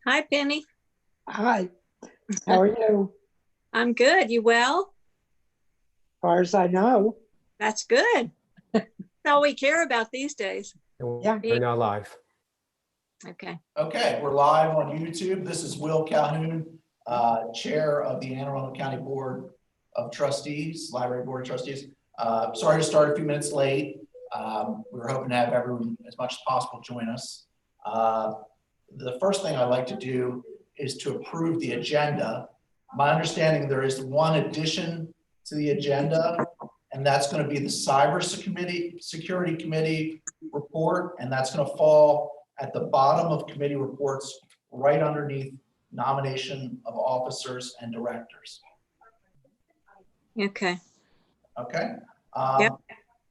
Hi, Penny. Hi, how are you? I'm good. You well? As far as I know. That's good. That's all we care about these days. Yeah. We're now live. Okay. Okay, we're live on YouTube. This is Will Calhoun, Chair of the Anne Arundel County Board of Trustees, Library Board of Trustees. Sorry to start a few minutes late. We were hoping to have everyone as much as possible join us. The first thing I'd like to do is to approve the agenda. My understanding, there is one addition to the agenda, and that's going to be the Cybersecurity Committee report, and that's going to fall at the bottom of committee reports, right underneath nomination of officers and directors. Okay. Okay. Yep.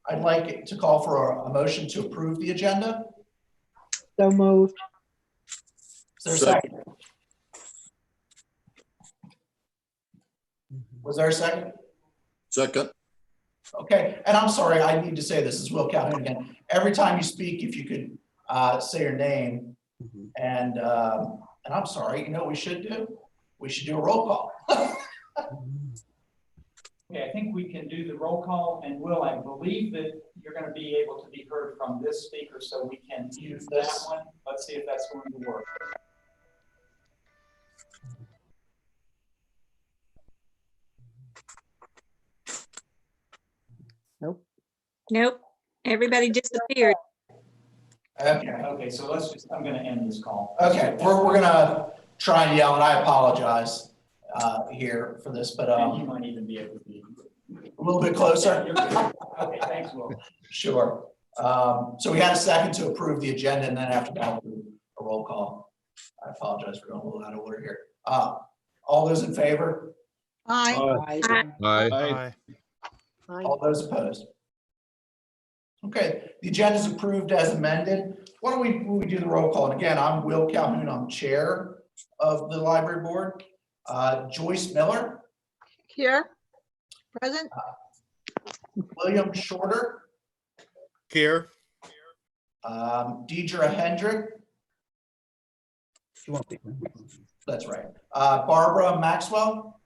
I'd like to call for a motion to approve the agenda. So moved. Is there a second? Was there a second? Second. Okay, and I'm sorry, I need to say this is Will Calhoun again. Every time you speak, if you could say your name, and I'm sorry, you know what we should do? We should do a roll call. Okay, I think we can do the roll call, and Will, I believe that you're going to be able to be heard from this speaker, so we can use that one. Let's see if that's going to work. Nope. Everybody disappeared. Okay. So let's just, I'm going to end this call. Okay, we're gonna try and yell, and I apologize here for this, but And you might even be able to be a little bit closer. Okay, thanks, Will. Sure. So we had a second to approve the agenda, and then after that, we'll do a roll call. I apologize for going a little out of order here. All those in favor? Aye. Aye. All those opposed? Okay, the agenda is approved as amended. Why don't we do the roll call? And again, I'm Will Calhoun. I'm chair of the library board. Joyce Miller. Here, present. William Shorter. Here. Deidre Hendrick. That's right. Barbara Maxwell.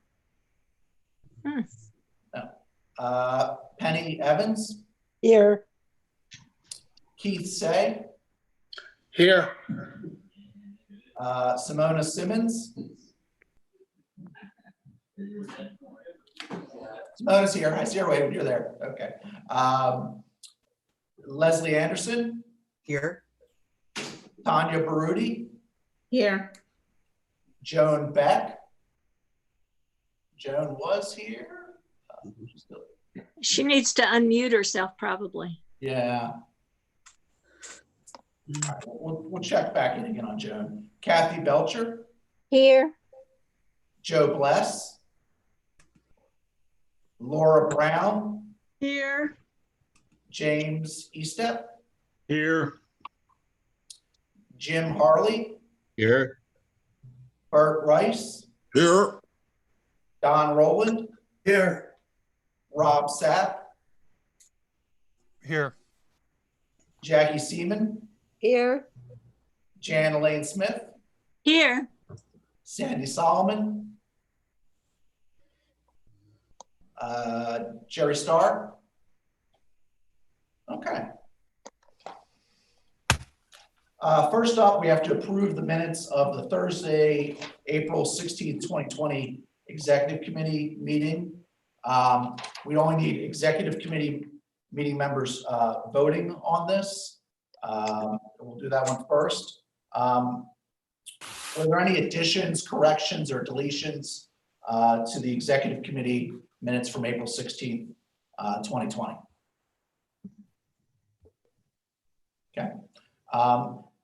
No. Penny Evans. Here. Keith Say. Here. Simona Simmons. Simona's here. I see her waving. You're there. Okay. Leslie Anderson. Here. Tanya Baruti. Here. Joan Beck. Joan was here. She needs to unmute herself, probably. Yeah. All right, we'll check back in again on Joan. Kathy Belcher. Here. Joe Bless. Laura Brown. Here. James Estep. Here. Jim Harley. Here. Bert Rice. Here. Don Rowland. Here. Rob Sapp. Here. Jackie Seaman. Here. Jan Elaine Smith. Here. Sandy Solomon. Jerry Starr. Okay. First up, we have to approve the minutes of the Thursday, April 16th, 2020 Executive Committee meeting. We only need Executive Committee meeting members voting on this. We'll do that one first. Were there any additions, corrections, or deletions to the Executive Committee minutes from April 16th, 2020? Okay.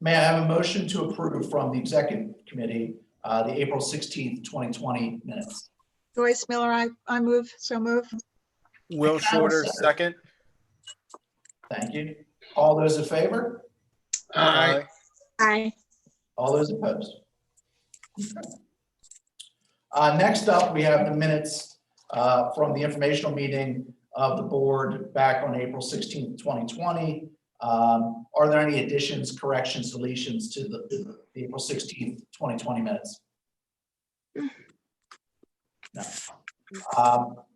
May I have a motion to approve from the Executive Committee the April 16th, 2020 minutes? Joyce Miller, I move, so move. Will Shorter, second. Thank you. All those in favor? Aye. Hi. All those opposed? Okay. Next up, we have the minutes from the informational meeting of the board back on April 16th, 2020. Are there any additions, corrections, deletions to the April 16th, 2020 minutes? No.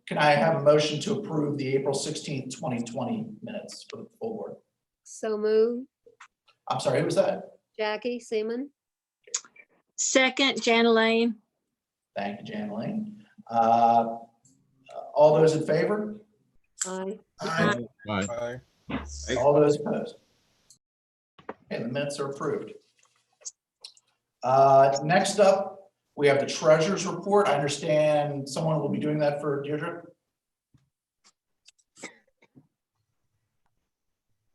Can I have a motion to approve the April 16th, 2020 minutes for the full board? So move. I'm sorry, who was that? Jackie Seaman. Second, Jana Lane. Thank you, Jan Lane. All those in favor? Aye. Aye. Aye. All those opposed? Okay, the minutes are approved. Next up, we have the treasurer's report. I understand someone will be doing that for Deirdre.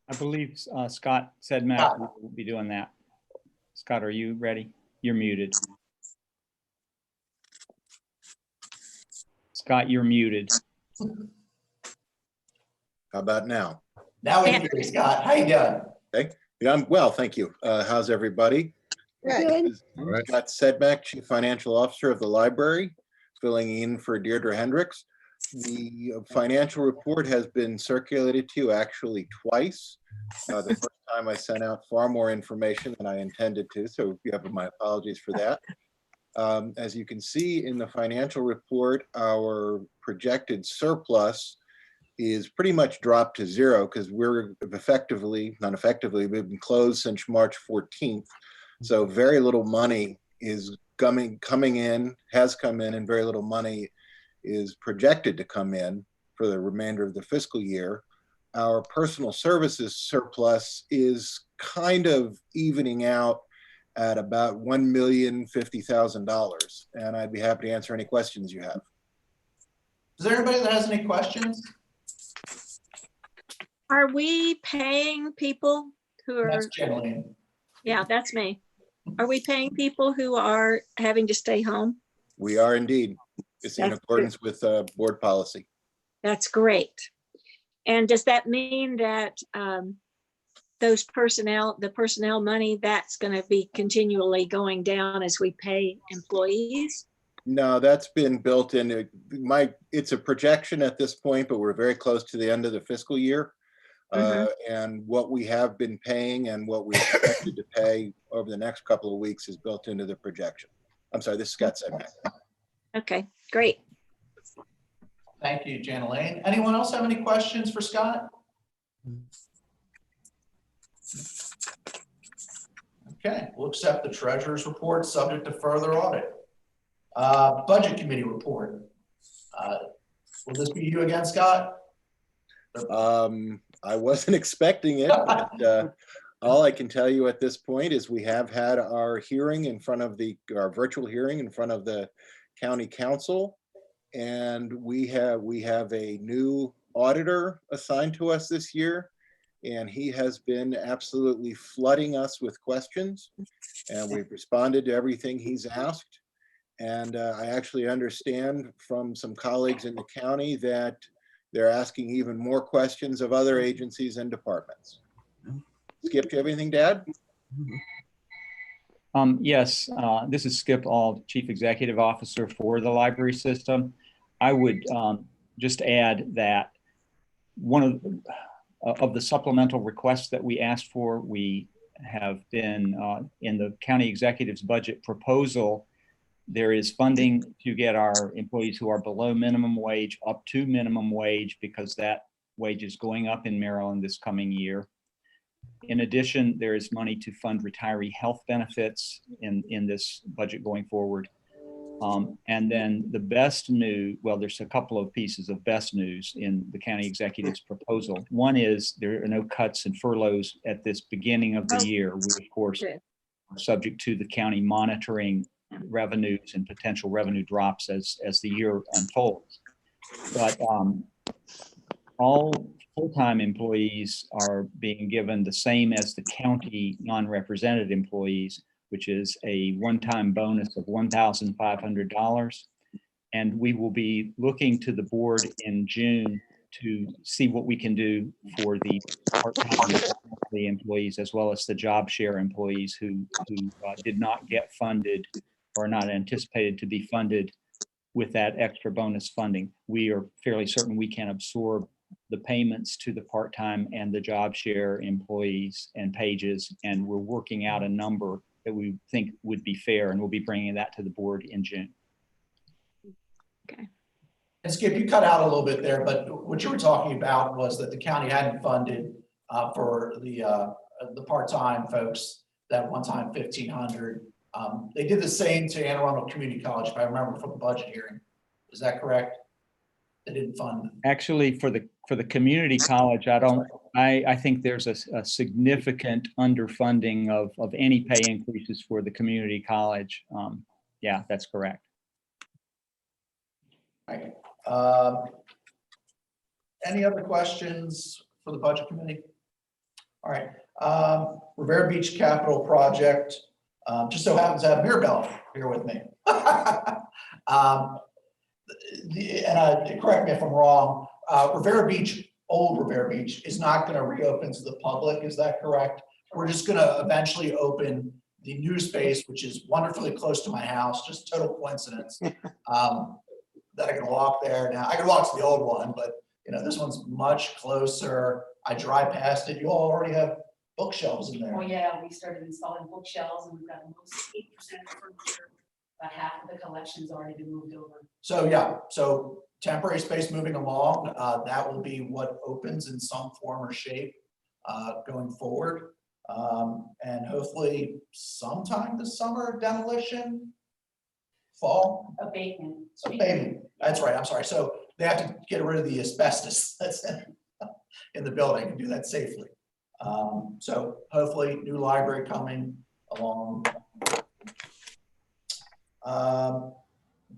I believe Scott said Matt will be doing that. Scott, are you ready? You're muted. Scott, you're muted. How about now? Now we can hear you, Scott. How you doing? Yeah, I'm well, thank you. How's everybody? Good. All right. Scott Sedmak, Chief Financial Officer of the library, filling in for Deirdre Hendricks. The financial report has been circulated to you actually twice. The first time I sent out far more information than I intended to, so you have my apologies for that. As you can see in the financial report, our projected surplus is pretty much dropped to zero because we're we've been closed since March 14th. So very little money is coming in, has come in, and very little money is projected to come in for the remainder of the fiscal year. Our personal services surplus is kind of evening out at about $1,050,000. And I'd be happy to answer any questions you have. Is there anybody that has any questions? Are we paying people who are, That's Jan Lane. yeah, that's me. Are we paying people who are having to stay home? We are indeed. It's in That's accordance with board policy. That's great. And does that mean that the personnel money, that's going to be continually going down as we pay employees? No, that's been built in. It's a projection at this point, but we're very close to the end of the fiscal year. And what we have been paying and what we expected to pay over the next couple of weeks is built into the projection. I'm sorry, this is Scott Sedmak. Okay, great. Thank you, Jan Lane. Anyone else have any questions for Scott? Okay, we'll accept the treasurer's report subject to further audit. Budget committee report. Will this be you again, Scott? I wasn't expecting it, but all I can tell you at this point is we have had our hearing in front of our virtual hearing in front of the county council, and we have a new auditor assigned to us this year, and he has been absolutely flooding us with questions, and we've responded to everything he's asked. And I actually understand from some colleagues in the county that they're asking even more questions of other agencies and departments. Skip, do you have anything to add? Yes, this is Skip Auld, Chief Executive Officer for the library system. I would just add that one of the supplemental requests that we asked for, we have been in the county executive's budget proposal. There is funding to get our employees who are below minimum wage up to minimum wage because that wage is going up in Maryland this coming year. In addition, there is money to fund retiree health benefits in this budget going forward. And then the best news, well, there's a couple of pieces of best news in the county executive's proposal. One is there are no cuts and furloughs at this beginning of the year. We, of course, are subject to the county monitoring revenues and potential revenue drops as the year unfolds. But all full-time employees are being given the same as the county non-represented employees, which is a one-time bonus of $1,500. And we will be looking to the board in June to see what we can do for the part-time employees as well as the job share employees who did not get funded or not anticipated to be funded with that extra bonus funding. We are fairly certain we can absorb the payments to the part-time and the job share employees and pages. And we're working out a number that we think would be fair, and we'll be bringing that to the board in June. And Skip, you cut out a little bit there, but what you were talking about was that the county hadn't funded for the part-time folks, that one-time 1,500. They did the same to Anne Arundel Community College, if I remember from the budget hearing. Is that correct? They didn't fund. Actually, for the community college, I think there's a significant underfunding of any pay increases for the community college. Yeah, that's correct. Okay. Any other questions for the budget committee? All right. Rivera Beach Capital Project, just so happens to have Mirabelle here with me. Correct me if I'm wrong, Rivera Beach, old Rivera Beach is not going to reopen to the public. Is that correct? We're just going to eventually open the new space, which is wonderfully close to my house, just total coincidence. That I can walk there now. I can walk to the old one, but you know, this one's much closer. I drive past it. You all already have bookshelves in there. Oh yeah, we started installing bookshelves and we've got most 8% of furniture. About half of the collection's already been moved over. So yeah, so temporary space moving along, that will be what opens in some form or shape going forward. And hopefully sometime this summer, demolition, fall. Abatement. Abatement, that's right, I'm sorry. So they have to get rid of the asbestos that's in the building and do that safely. So hopefully new library coming along.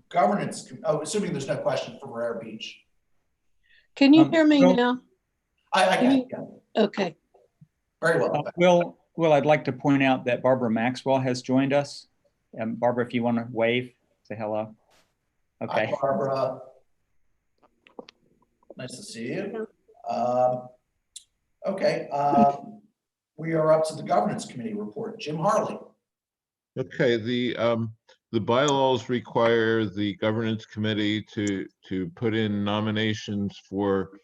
Governance, assuming there's no question for Rare Beach. Can you hear me no. now? I Can can, you- yeah. Okay. Very well. Will, I'd like to point out that Barbara Maxwell has joined us. And Barbara, if you want to wave, say hello. Okay. Hi, Barbara. Nice to see you. Okay, we are up to the governance committee report. Jim Harley. Okay, the bylaws require the governance committee to put in nominations for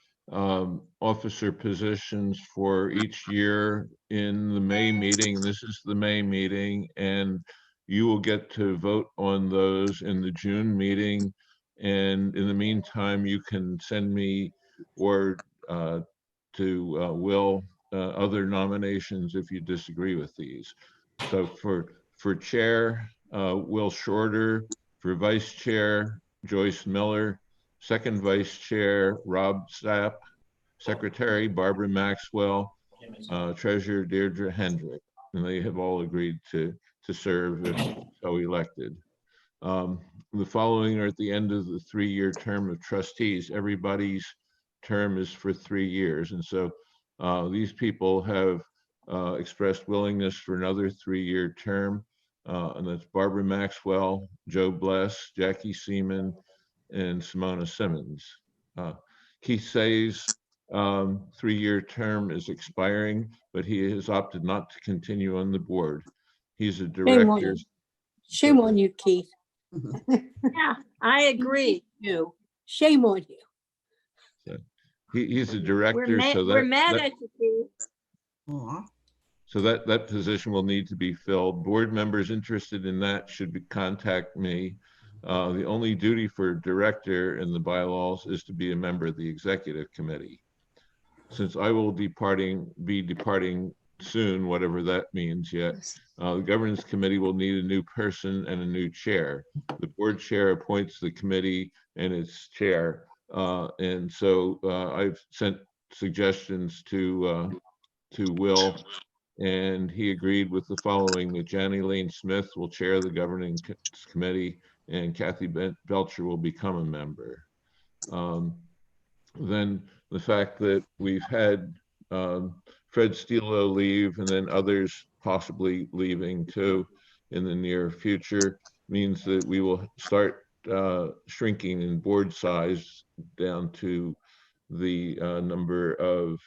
officer positions for each year in the May meeting. This is the May meeting, and you will get to vote on those in the June meeting. And in the meantime, you can send me or to Will other nominations if you disagree with these. So for chair, Will Shorter; for vice chair, Joyce Miller; second vice chair, Rob Sapp; secretary, Barbara Maxwell; treasurer, Deirdre Hendrick. And they have all agreed to serve if so elected. The following are at the end of the 3-year term of trustees. Everybody's term is for 3 years. And so these people have expressed willingness for another 3-year term. And that's Barbara Maxwell, Joe Bless, Jackie Seaman, and Simona Simmons. Keith Say's 3-year term is expiring, but he has opted not to continue on the board. He's a director. Shame on you, Keith. Yeah, I agree. You. Shame on you. He's a director, We're mad at you, Keith. so that position will need to be filled. Board members interested in that should contact me. The only duty for director in the bylaws is to be a member of the executive committee. Since I will be departing soon, whatever that means yet, the governance committee will need a new person and a new chair. The board chair appoints the committee and its chair. And so I've sent suggestions to Will, and he agreed with the following: that Janie Lane Smith will chair the governing committee and Kathy Belcher will become a member. Then the fact that we've had Fred Stilo leave and then others possibly leaving too in the near future means that we will start shrinking in board size down to the number of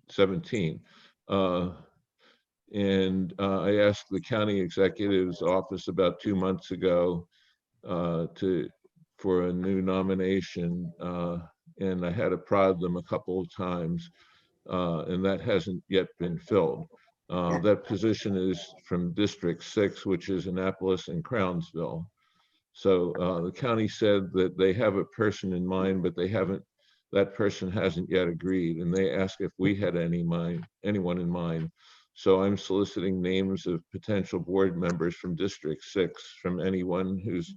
17. And I asked the county executive's office about 2 months ago for a new nomination, and I had to prod them a couple of times, and that hasn't yet been filled. That position is from District 6, which is Annapolis and Crownsville. So the county said that they have a person in mind, but that person hasn't yet agreed, and they asked if we had anyone in mind. So I'm soliciting names of potential board members from District 6, from anyone who's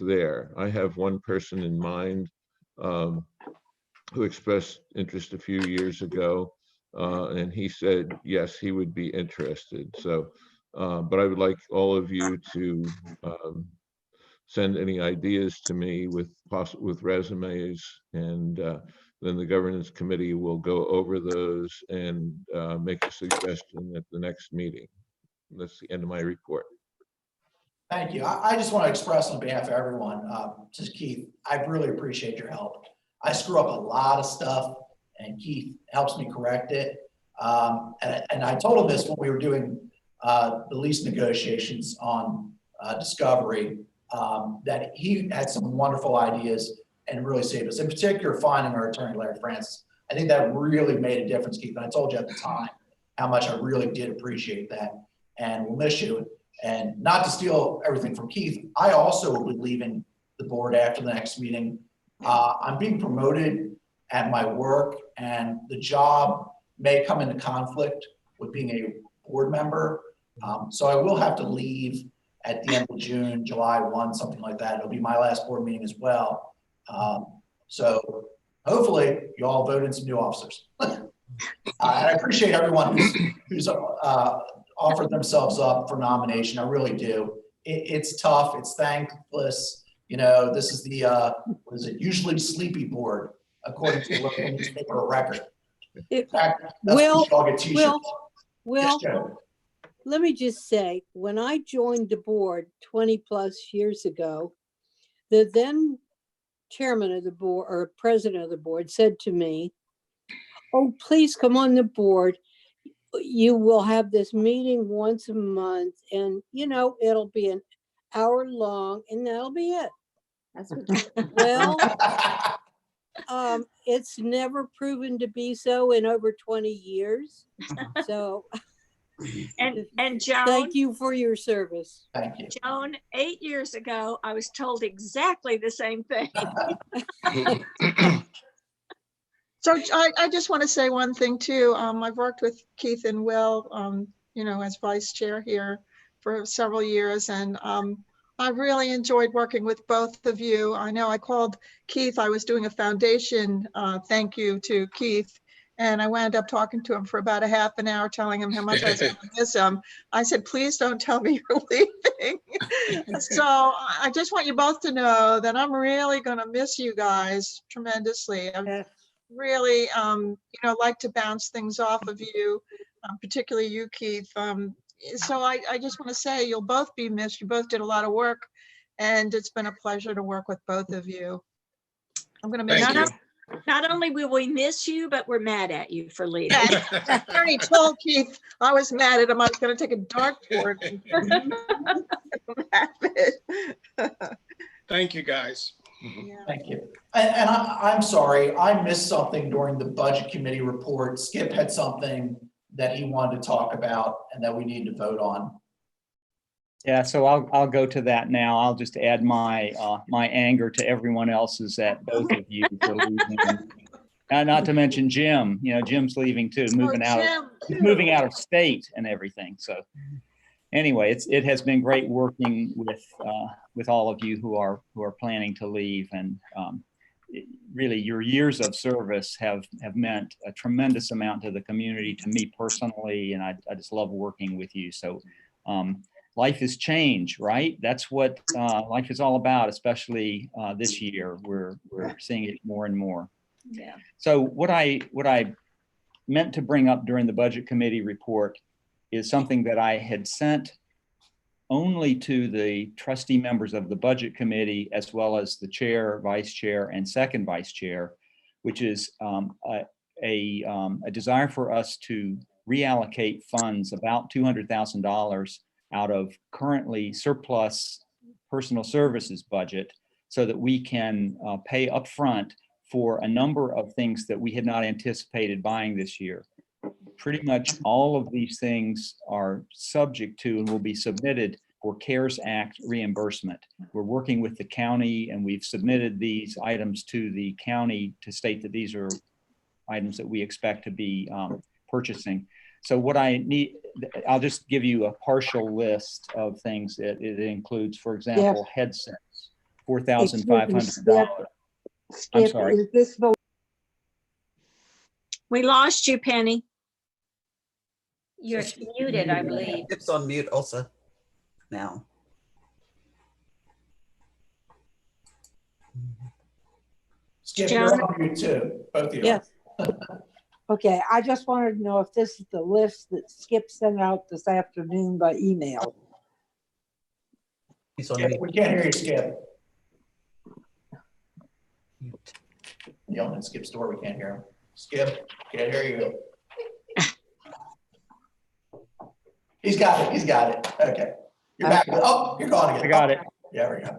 there. I have one person in mind who expressed interest a few years ago, and he said, yes, he would be interested. So, but I would like all of you to send any ideas to me with resumes, and then the governance committee will go over those and make a suggestion at the next meeting. That's the end of my report. Thank you. I just want to express on behalf of everyone, to Keith, I really appreciate your help. I screw up a lot of stuff and Keith helps me correct it. And I told him this when we were doing the lease negotiations on Discovery, that he had some wonderful ideas and really saved us. In particular, finding our attorney, Larry Francis. I think that really made a difference, Keith. And I told you at the time how much I really did appreciate that, and we'll miss you. And not to steal everything from Keith, I also will be leaving the board after the next meeting. I'm being promoted at my work, and the job may come into conflict with being a board member. So I will have to leave at the end of June, July 1, something like that. It'll be my last board meeting as well. So hopefully you all vote in some new officers. And I appreciate everyone who's offered themselves up for nomination. I really do. It's tough. It's thankless. You know, this is the, what is it, usually sleepy board, according to the local newspaper record. Well, let me just say, when I joined the board 20 plus years ago, the then chairman of the board or president of the board said to me, "Oh, please come on the board. You will have this meeting once a month, and you know, it'll be an hour long, and that'll be it." That's what Well, it's never proven to be so in over 20 years. So And Joan, thank you for your service. Thank you. Joan, 8 years ago, I was told exactly the same thing. So I just want to say one thing too. I've worked with Keith and Will, you know, as vice chair here for several years, and I really enjoyed working with both of you. I know I called Keith. I was doing a foundation thank you to Keith, and I wound up talking to him for about a half an hour, telling him how much I was going to miss him. I said, "Please don't tell me you're leaving." So I just want you both to know that I'm really going to miss you guys tremendously. I'm really, you know, like to bounce things off of you, particularly you, Keith. So I just want to say you'll both be missed. You both did a lot of work, and it's been a pleasure to work with both of you. I'm going to miss you. Not only will we miss you, but we're mad at you for leaving. I already told Keith I was mad at him. I was going to take a dartboard and have it. Thank you, guys. Yeah. Thank you. And I'm sorry, I missed something during the budget committee report. Skip had something that he wanted to talk about and that we need to vote on. Yeah, so I'll go to that now. I'll just add my my anger to everyone else's at both of you for leaving. And not to mention Jim. You know, Jim's leaving too, moving out of state and everything. So anyway, it has been great working with all of you who are planning to leave, and really your years of service have meant a tremendous amount to the community, to me personally, and I just love working with you. So life is change, right? That's what life is all about, especially this year. We're seeing it more and more. Yeah. So what I meant to bring up during the budget committee report is something that I had sent only to the trustee members of the budget committee, as well as the chair, vice chair, and second vice chair, which is a desire for us to reallocate funds, about $200,000 out of currently surplus personal services budget, so that we can pay upfront for a number of things that we had not anticipated buying this year. Pretty much all of these things are subject to and will be submitted for CARES Act reimbursement. We're working with the county and we've submitted these items to the county to state that these are items that we expect to be purchasing. So what I need, I'll just give you a partial list of things that it includes. For example, headsets, $4,500. I'm sorry. Is this the We lost you, Penny. You're muted, I believe. It's on mute also now. Skip, you're on mute too, both of you. Yes. Okay, I just wanted to know if this is the list that Skip sent out this afternoon by email. He's on Skip, mute. we can't hear you, Skip. Yelling at Skip's door, we can't hear him. Skip, can't hear you. He's got it, he's got it. Okay. You're back. Oh, you're gone again. I got it. Yeah, we go.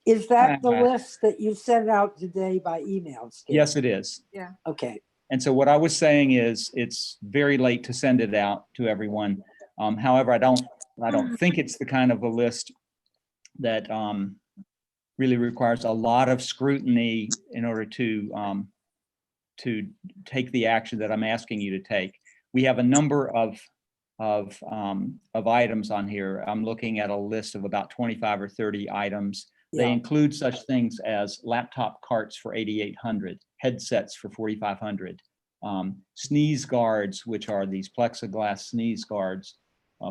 Is that the list that you sent out today by email, Skip? Yes, it is. Yeah. Okay. And so what I was saying is it's very late to send it out to everyone. However, I don't think it's the kind of a list that really requires a lot of scrutiny in order to take the action that I'm asking you to take. We have a number of items on here. I'm looking at a list of about 25 or 30 items. They include such things as laptop carts for $8,800, headsets for $4,500, sneeze guards, which are these plexiglass sneeze guards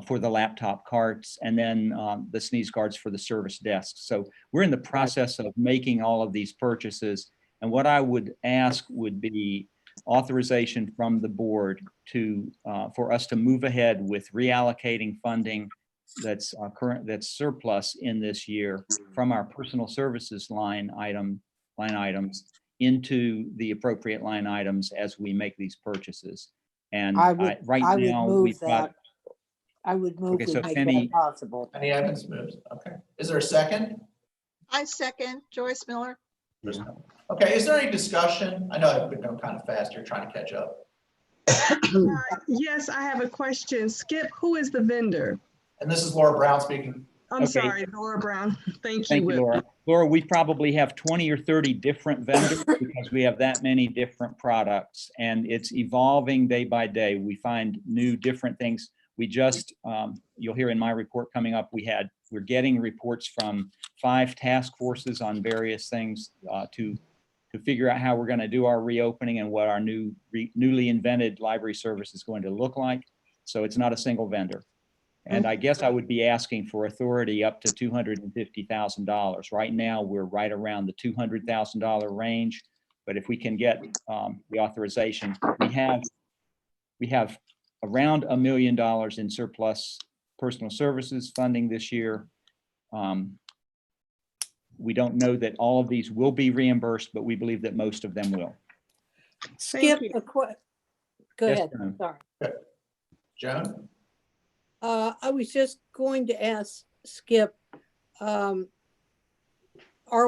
for the laptop carts, and then the sneeze guards for the service desks. So we're in the process of making all of these purchases. And what I would ask would be authorization from the board to for us to move ahead with reallocating funding that's surplus in this year from our personal services line items into the appropriate line items as we make these purchases. And I would now move we've got. that. I would move Okay, to so make Penny- that possible. Penny Evans moves. Okay. Is there a second? I second Joyce Miller. Okay, is there any discussion? I know I've been going kind of fast here trying to catch up. Yes, I have a question. Skip, who is the vendor? And this is Laura Brown speaking. I'm Okay. sorry, Laura Brown. Thank Thank you. you, Laura. Laura, we probably have 20 or 30 different vendors because we have that many different products, and it's evolving day by day. We find new different things. We just, you'll hear in my report coming up, we're getting reports from 5 task forces on various things to figure out how we're going to do our reopening and what our newly invented library service is going to look like. So it's not a single vendor. And I guess I would be asking for authority up to $250,000. Right now, we're right around the $200,000 range. But if we can get the authorization, we have around $1 million in surplus personal services funding this year. We don't know that all of these will be reimbursed, but we believe that most of them will. Skip, you. go Yes, ahead, Joan. sorry. Joan? I was just going to ask Skip, are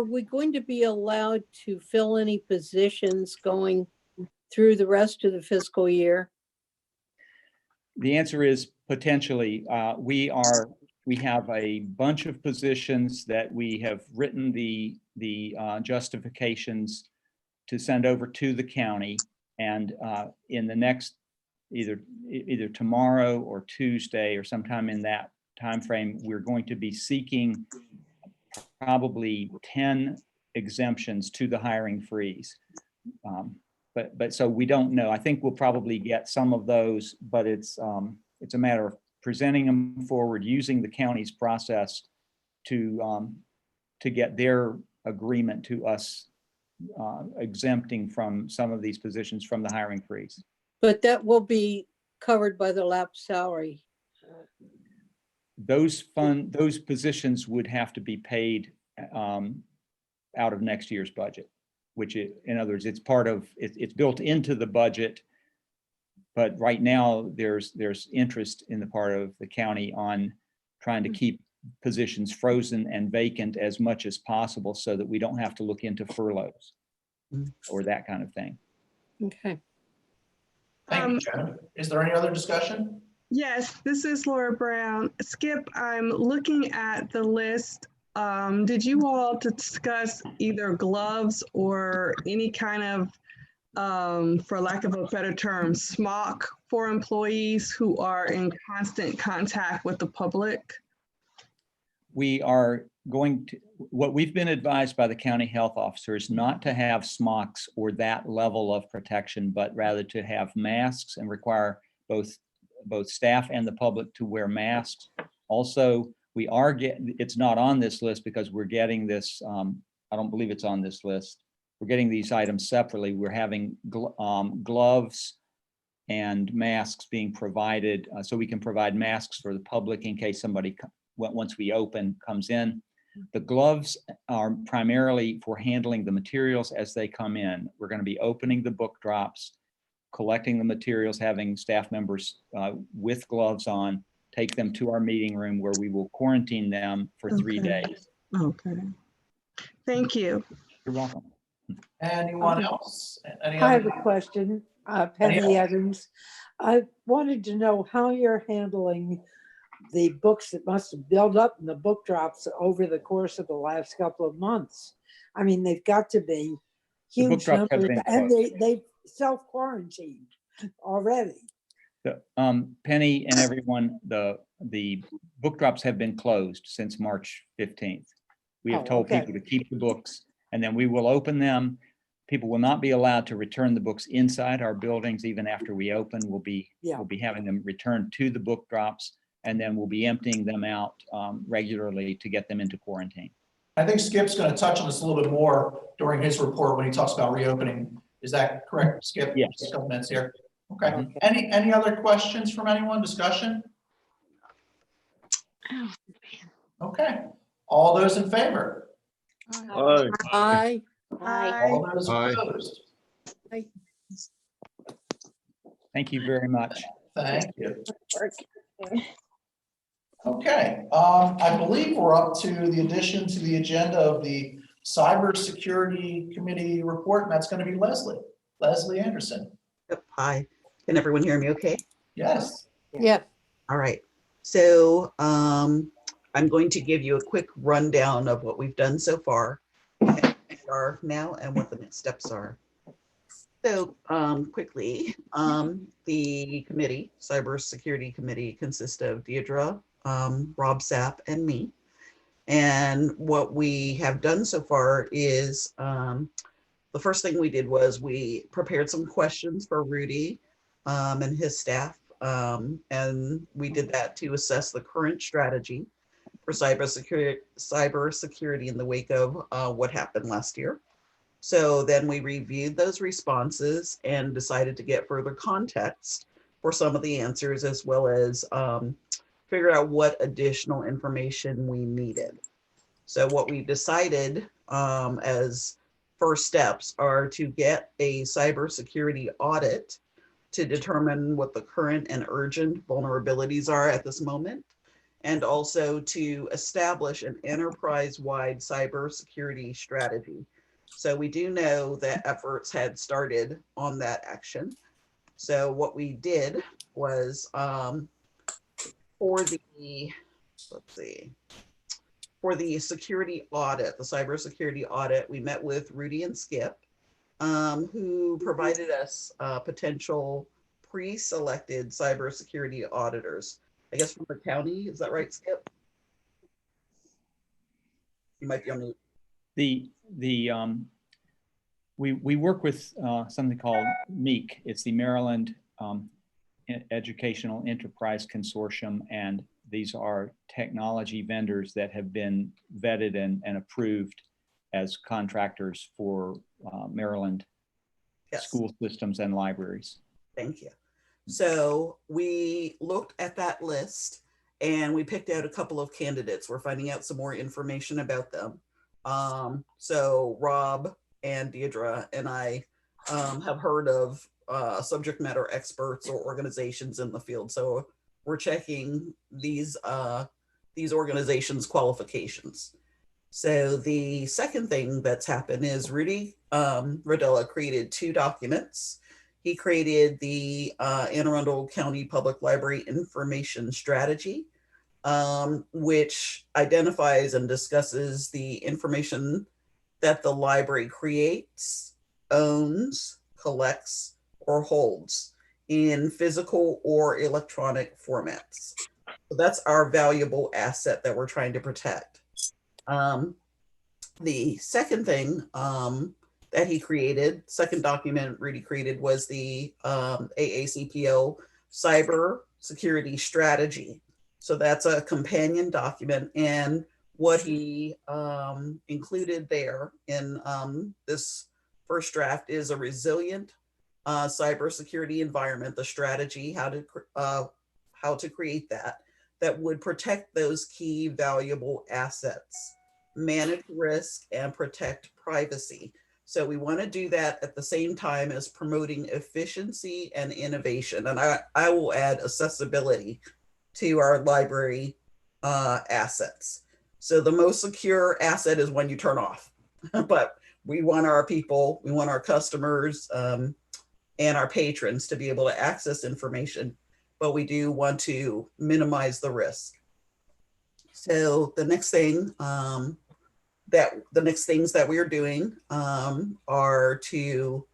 we going to be allowed to fill any positions going through the rest of the fiscal year? The answer is potentially. We have a bunch of positions that we have written the justifications to send over to the county, and in the next either tomorrow or Tuesday or sometime in that time frame, we're going to be seeking probably 10 exemptions to the hiring freeze. But so we don't know. I think we'll probably get some of those, but it's a matter of presenting them forward, using the county's process to get their agreement to us exempting from some of these positions from the hiring freeze. But that will be covered by the lapse salary. Those positions would have to be paid out of next year's budget, which in other words, it's built into the budget. But right now there's interest in the part of the county on trying to keep positions frozen and vacant as much as possible so that we don't have to look into furloughs or that kind of thing. Okay. Thank you, Jen. Is there any other discussion? Yes, this is Laura Brown. Skip, I'm looking at the list. Did you all discuss either gloves or any kind of, for lack of a better term, smock for employees who are in constant contact with the public? We are going to, what we've been advised by the county health officer is not to have smocks or that level of protection, but rather to have masks and require both staff and the public to wear masks. Also, we are getting, it's not on this list because we're getting this, I don't believe it's on this list. We're getting these items separately. We're having gloves and masks being provided, so we can provide masks for the public in case somebody, once we open, comes in. The gloves are primarily for handling the materials as they come in. We're going to be opening the book drops, collecting the materials, having staff members with gloves on, take them to our meeting room where we will quarantine them for 3 days. Okay. Thank you. You're welcome. Anyone else? Any I other? have a question, Penny Evans. I wanted to know how you're handling the books that must have built up in the book drops over the course of the last couple of months. I mean, they've got to be The book huge drops have numbers, been and closed. they self-quarantined already. Penny and everyone, the book drops have been closed since March 15th. We have Oh, told okay. people to keep the books, and then we will open them. People will not be allowed to return the books inside our buildings even after we open. We'll be having them returned to the book drops, and then we'll be emptying them out regularly to get them into quarantine. I think Skip's going to touch on this a little bit more during his report when he talks about reopening. Is that correct, Skip? Yes. Just a couple minutes here. Okay. Any other questions from anyone? Discussion? Oh, Okay. All those in favor? Aye. All those Aye. opposed? Thank you very much. Thank you. Okay, I believe we're up to the addition to the agenda of the Cybersecurity Committee report, and that's going to be Leslie Anderson. Yep. Hi, can everyone hear me okay? Yes. Yep. All right. So I'm going to give you a quick rundown of what we've done so far, where we are now, and what the next steps are. So quickly, the committee, Cybersecurity Committee, consists of Deidre, Rob Sapp, and me. And what we have done so far is the first thing we did was we prepared some questions for Rudy and his staff. And we did that to assess the current strategy for cybersecurity in the wake of what happened last year. So then we reviewed those responses and decided to get further context for some of the answers, as well as figure out what additional information we needed. So what we decided as first steps are to get a cybersecurity audit to determine what the current and urgent vulnerabilities are at this moment, and also to establish an enterprise-wide cybersecurity strategy. So we do know that efforts had started on that action. So what we did was for the security audit, the cybersecurity audit, we met with Rudy and Skip, who provided us potential pre-selected cybersecurity auditors. I guess from the county, is that right, Skip? You might be on mute. We work with something called MEEC. It's the Maryland Educational Enterprise Consortium, and these are technology vendors that have been vetted and approved as contractors for Maryland school systems and libraries. Thank you. So we looked at that list and we picked out a couple of candidates. We're finding out some more information about them. So Rob and Deidre and I have heard of subject matter experts or organizations in the field. So we're checking these these organizations' qualifications. So the second thing that's happened is Rudy Rodella created 2 documents. He created the Anne Arundel County Public Library Information Strategy, which identifies and discusses the information that the library creates, owns, collects, or holds in physical or electronic formats. So that's our valuable asset that we're trying to protect. The second thing that he created, second document Rudy created, was the AACPO Cybersecurity Strategy. So that's a companion document, and what he included there in this first draft is a resilient cybersecurity environment, the strategy, how to create that would protect those key valuable assets, manage risk, and protect privacy. So we want to do that at the same time as promoting efficiency and innovation. And I will add accessibility to our library assets. So the most secure asset is when you turn off, but we want our people, we want our customers and our patrons to be able to access information, but we do want to minimize the risk. So the next thing the next things that we are doing are to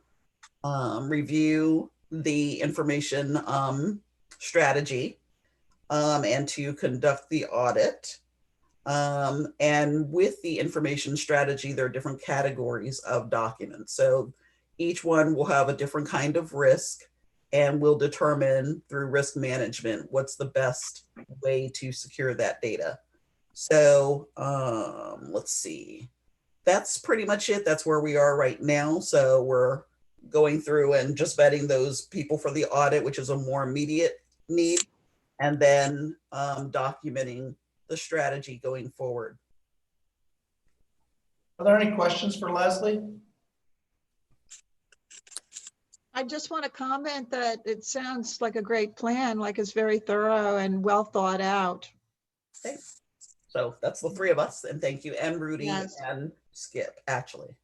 review the information strategy and to conduct the audit. And with the information strategy, there are different categories of documents. So each one will have a different kind of risk, and we'll determine through risk management what's the best way to secure that data. So let's see, that's pretty much it. That's where we are right now. So we're going through and just vetting those people for the audit, which is a more immediate need, and then documenting the strategy going forward. Are there any questions for Leslie? I just want to comment that it sounds like a great plan, like it's very thorough and well thought out. Okay. So that's the 3 of us, and thank you, and Rudy Yes. and Skip, actually.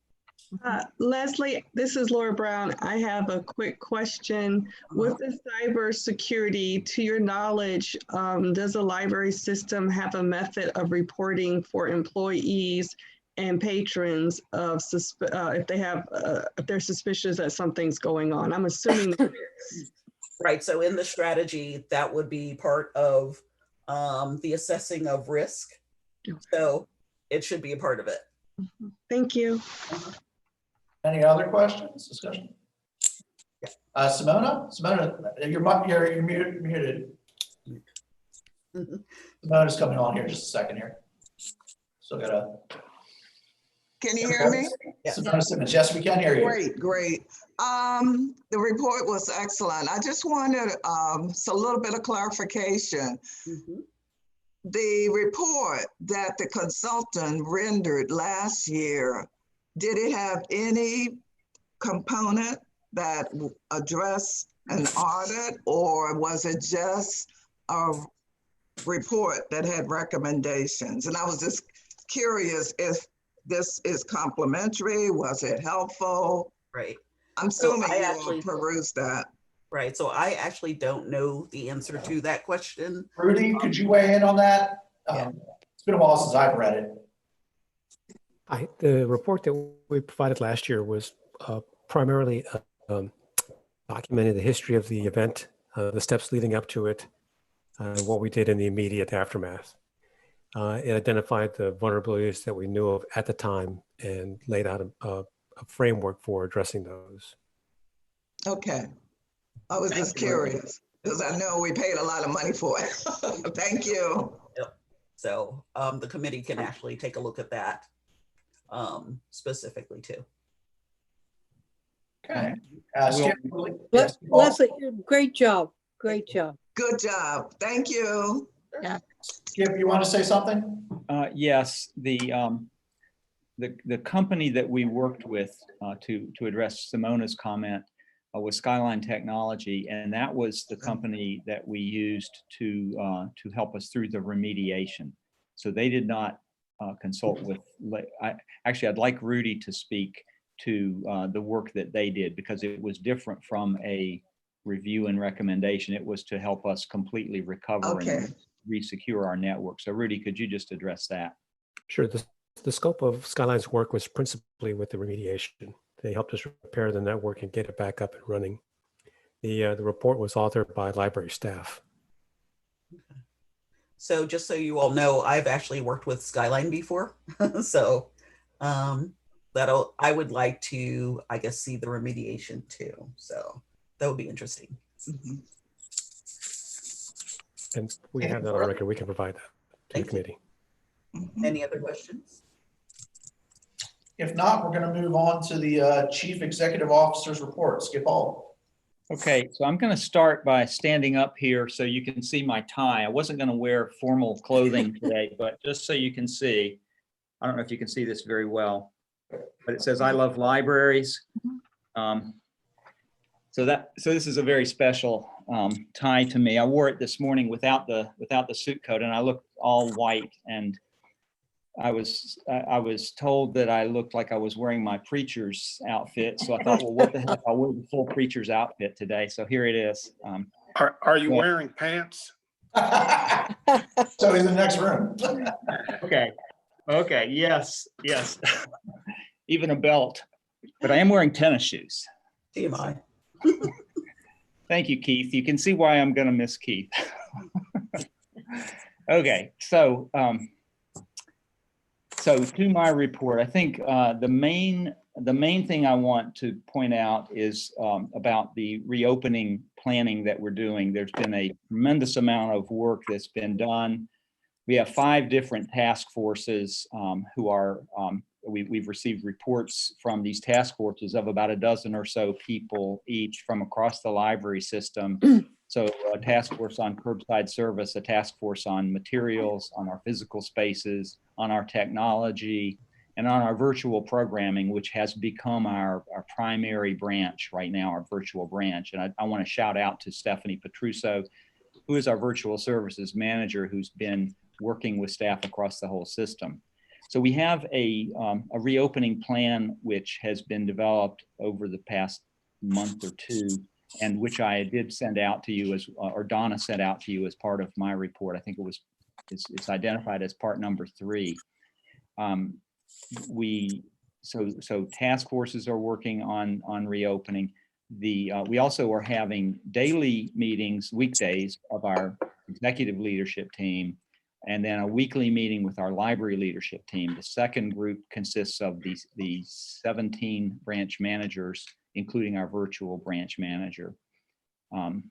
Leslie, this is Laura Brown. I have a quick question. With the cybersecurity, to your knowledge, does the library system have a method of reporting for employees and patrons of if they're suspicious that something's going on? I'm assuming. Right. So in the strategy, that would be part of the assessing of risk. So it should be a part of it. Thank you. Any other questions, discussion? Simona, you're muted. Simona's coming on here, just a second here. Still gotta. Can you hear me? Yes. Simona Simmons, yes, we can hear you. Great. The report was excellent. I just wanted a little bit of clarification. The report that the consultant rendered last year, did it have any component that addressed an audit, or was it just a report that had recommendations? And I was just curious if this is complimentary, was it helpful? Right. I'm assuming you will peruse that. Right. So I actually don't know the answer to that question. Rudy, could you weigh in on that? It's been a while since I've read it. The report that we provided last year was primarily documenting the history of the event, the steps leading up to it, what we did in the immediate aftermath. It identified the vulnerabilities that we knew of at the time and laid out a framework for addressing those. Okay. I was just curious because I know we paid a lot of money for it. Thank you. Yep. So the committee can actually take a look at that specifically too. Okay. Leslie, great job. Great job. Good job. Thank you. Yeah. Skip, you want to say something? Yes, the company that we worked with to address Simona's comment was Skyline Technology, and that was the company that we used to help us through the remediation. So they did not consult with, I'd like Rudy to speak to the work that they did, because it was different from a review and recommendation. It was to help us completely recover and re-secure our network. So Rudy, could you just address that? Sure. The scope of Skyline's work was principally with the remediation. They helped us repair the network and get it back up and running. The report was authored by library staff. So just so you all know, I've actually worked with Skyline before. So I would like to, I guess, see the remediation too. So that would be interesting. And we have that on record. We can provide that to the committee. Any other questions? If not, we're going to move on to the Chief Executive Officer's report. Skip Hall. Okay, so I'm going to start by standing up here so you can see my tie. I wasn't going to wear formal clothing today, but just so you can see, I don't know if you can see this very well, but it says, "I love libraries." So this is a very special tie to me. I wore it this morning without the suit coat, and I looked all white, and I was told that I looked like I was wearing my preacher's outfit. So I thought, well, what the heck? I'll wear the full preacher's outfit today. So here it is. Are you wearing pants? So in the next room. Okay. Yes. Even a belt. But I am wearing tennis shoes. TMI. Thank you, Keith. You can see why I'm going to miss Keith. Okay, so to my report, I think the main thing I want to point out is about the reopening planning that we're doing. There's been a tremendous amount of work that's been done. We have 5 different task forces who are, we've received reports from these task forces of about a dozen or so people each from across the library system. So a task force on curbside service, a task force on materials, on our physical spaces, on our technology, and on our virtual programming, which has become our primary branch right now, our virtual branch. And I want to shout out to Stephanie Petruso, who is our virtual services manager, who's been working with staff across the whole system. So we have a reopening plan which has been developed over the past month or two, and which I did send out to you or Donna sent out to you as part of my report. I think it's identified as part number 3. So task forces are working on reopening. We also are having daily meetings, weekdays, of our executive leadership team, and then a weekly meeting with our library leadership team. The second group consists of the 17 branch managers, including our virtual branch manager, and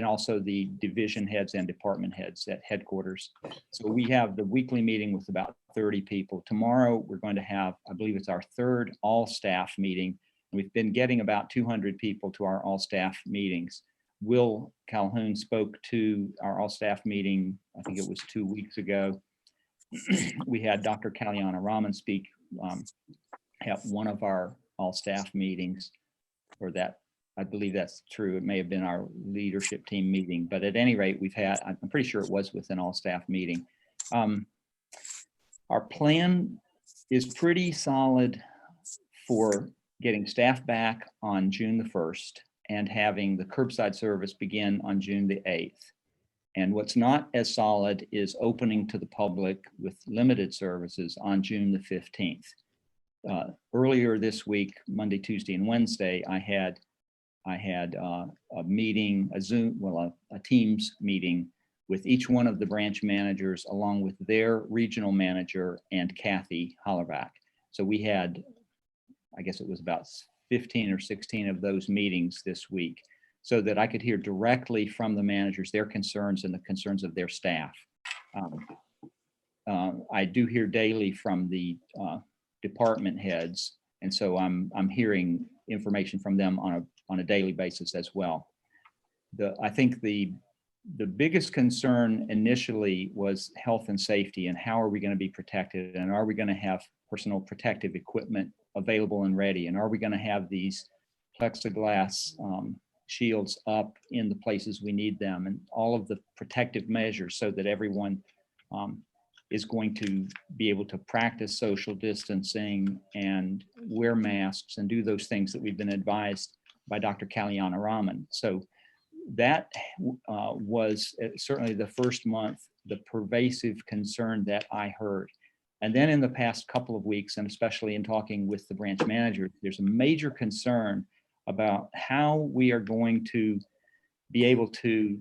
also the division heads and department heads at headquarters. So we have the weekly meeting with about 30 people. Tomorrow we're going to have, I believe it's our 3rd all-staff meeting. We've been getting about 200 people to our all-staff meetings. Will Calhoun spoke to our all-staff meeting, I think it was 2 weeks ago. We had Dr. Kalyana Raman speak at one of our all-staff meetings, or that, I believe that's true. It may have been our leadership team meeting, but at any rate, I'm pretty sure it was with an all-staff meeting. Our plan is pretty solid for getting staff back on June the 1st and having the curbside service begin on June the 8th. And what's not as solid is opening to the public with limited services on June the 15th. Earlier this week, Monday, Tuesday, and Wednesday, I had a meeting, a Teams meeting with each one of the branch managers, along with their regional manager and Kathy Hollerback. So we had, I guess it was about 15 or 16 of those meetings this week, so that I could hear directly from the managers their concerns and the concerns of their staff. I do hear daily from the department heads, and so I'm hearing information from them on a daily basis as well. I think the biggest concern initially was health and safety, and how are we going to be protected, and are we going to have personal protective equipment available and ready, and are we going to have these plexiglass shields up in the places we need them, and all of the protective measures so that everyone is going to be able to practice social distancing and wear masks and do those things that we've been advised by Dr. Kalyana Raman. So that was certainly the first month, the pervasive concern that I heard. And then in the past couple of weeks, and especially in talking with the branch manager, there's a major concern about how we are going to be able to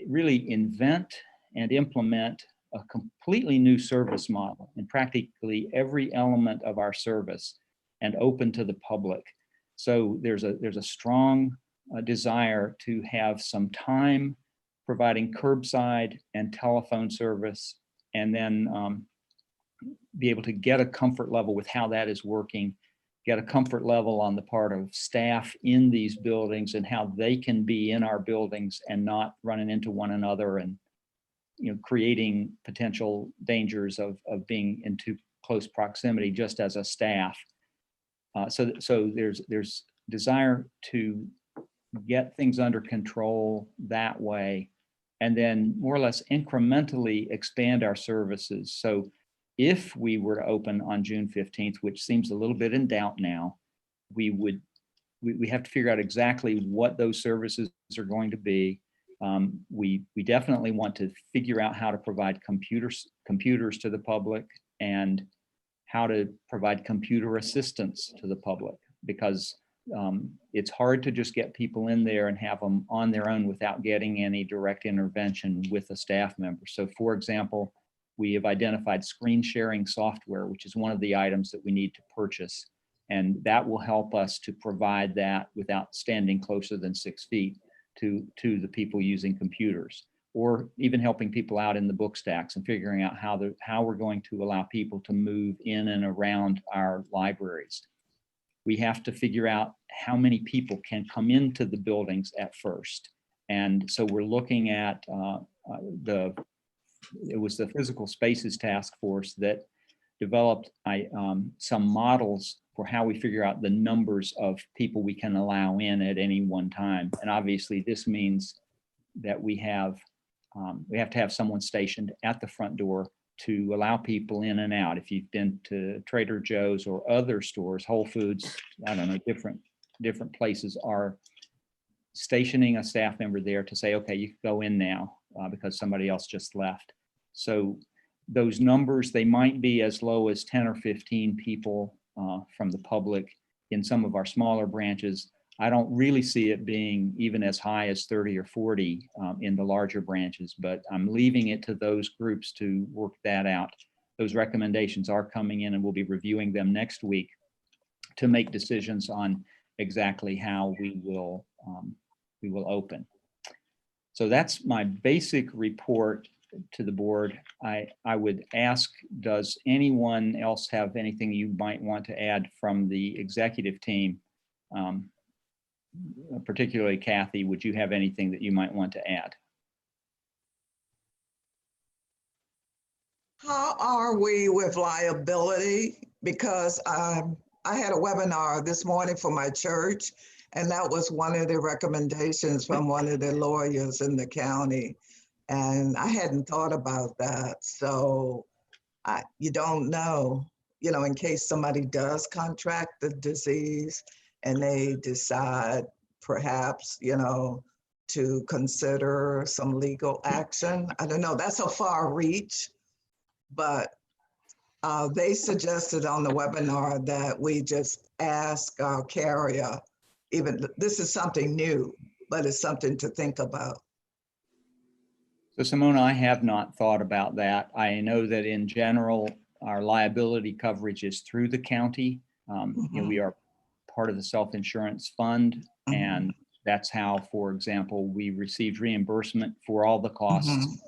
really invent and implement a completely new service model in practically every element of our service and open to the public. So there's a strong desire to have some time providing curbside and telephone service, and then be able to get a comfort level with how that is working, get a comfort level on the part of staff in these buildings and how they can be in our buildings and not running into one another and creating potential dangers of being in too close proximity just as a staff. So there's desire to get things under control that way, and then more or less incrementally expand our services. So if we were to open on June 15th, which seems a little bit in doubt now, we have to figure out exactly what those services are going to be. We definitely want to figure out how to provide computers to the public and how to provide computer assistance to the public, because it's hard to just get people in there and have them on their own without getting any direct intervention with a staff member. So for example, we have identified screen sharing software, which is one of the items that we need to purchase. And that will help us to provide that without standing closer than 6 feet to the people using computers, or even helping people out in the book stacks and figuring out how we're going to allow people to move in and around our libraries. We have to figure out how many people can come into the buildings at first. And so we're looking at it was the Physical Spaces Task Force that developed some models for how we figure out the numbers of people we can allow in at any one time. And obviously this means that we have to have someone stationed at the front door to allow people in and out. If you've been to Trader Joe's or other stores, Whole Foods, I don't know, different places are stationing a staff member there to say, okay, you can go in now because somebody else just left. So those numbers, they might be as low as 10 or 15 people from the public in some of our smaller branches. I don't really see it being even as high as 30 or 40 in the larger branches, but I'm leaving it to those groups to work that out. Those recommendations are coming in and we'll be reviewing them next week to make decisions on exactly how we will open. So that's my basic report to the board. I would ask, does anyone else have anything you might want to add from the executive team? Particularly Kathy, would you have anything that you might want to add? How are we with liability? Because I had a webinar this morning for my church, and that was one of the recommendations from one of the lawyers in the county. And I hadn't thought about that. So you don't know, in case somebody does contract the disease and they decide perhaps, to consider some legal action. I don't know, that's a far reach, but they suggested on the webinar that we just ask our carrier, this is something new, but it's something to think about. So Simona, I have not thought about that. I know that in general, our liability coverage is through the county. We are part of the self-insurance fund, and that's how, for example, we received reimbursement for all the costs.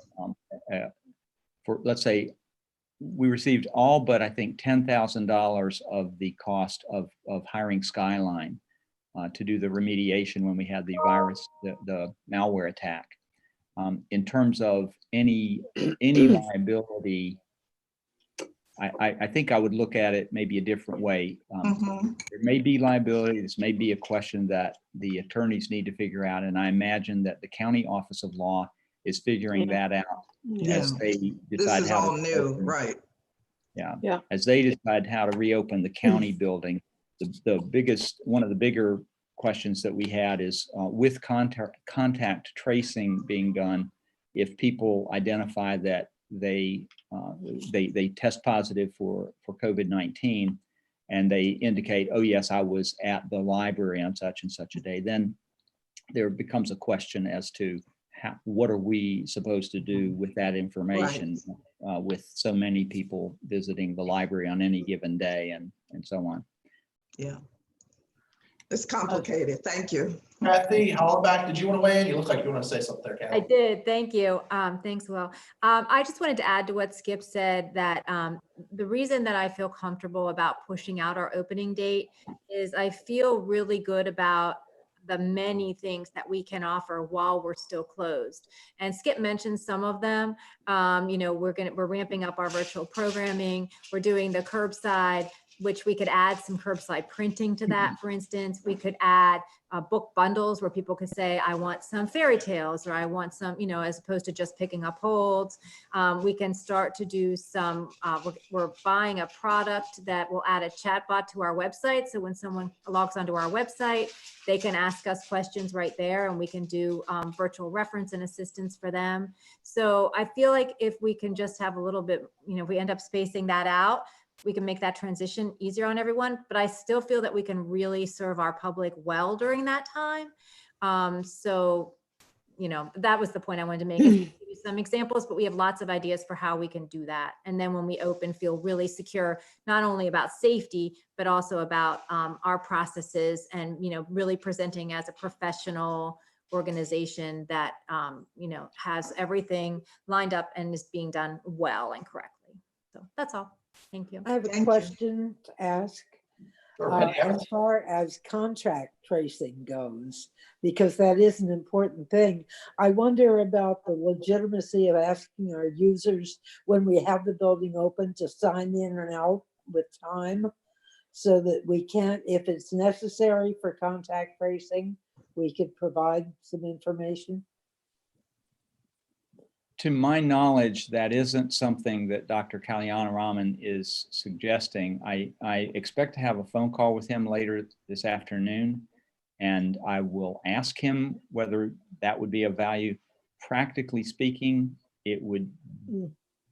For, let's say, we received all but I think $10,000 of the cost of hiring Skyline to do the remediation when we had the virus, the malware attack. In terms of any liability I think I would look at it maybe a different way. There may be liability. This may be a question that the attorneys need to figure out. And I imagine that the County Office of Law is figuring that out as they decide This is how all to new, reopen. right? Yeah. As they decide how to reopen the county building, one of the bigger questions that we had is with contact tracing being done, if people identify that they test positive for COVID-19 and they indicate, oh yes, I was at the library on such and such a day, then there becomes a question as to what are we supposed to do with that information with so many people visiting the library on any given day and so on. Yeah. It's complicated. Thank you. Kathy, Hollaback, did you want to weigh in? You look like you want to say something there, Kathy. I did. Thank you. Thanks, Will. I just wanted to add to what Skip said that the reason that I feel comfortable about pushing out our opening date is I feel really good about the many things that we can offer while we're still closed. And Skip mentioned some of them. We're ramping up our virtual programming. We're doing the curbside, which we could add some curbside printing to that. For instance, we could add book bundles where people could say, I want some fairy tales, or I want some, as opposed to just picking up holds. We can start to do some, we're buying a product that will add a chatbot to our website. So when someone logs onto our website, they can ask us questions right there, and we can do virtual reference and assistance for them. So I feel like if we can just have a little bit, if we end up spacing that out, we can make that transition easier on everyone, but I still feel that we can really serve our public well during that time. That was the point I wanted to make, is give you some examples, but we have lots of ideas for how we can do that. And then when we open, feel really secure, not only about safety, but also about our processes and, really presenting as a professional organization that, has everything lined up and is being done well and correctly. So that's all. Thank you. I have a question to ask. As far as contract tracing goes, because that is an important thing, I wonder about the legitimacy of asking our users when we have the building open to sign in and out with time, so that we can't, if it's necessary for contact tracing, we could provide some information. To my knowledge, that isn't something that Dr. Kalyanaraman is suggesting. I expect to have a phone call with him later this afternoon, and I will ask him whether that would be of value. Practically speaking, it would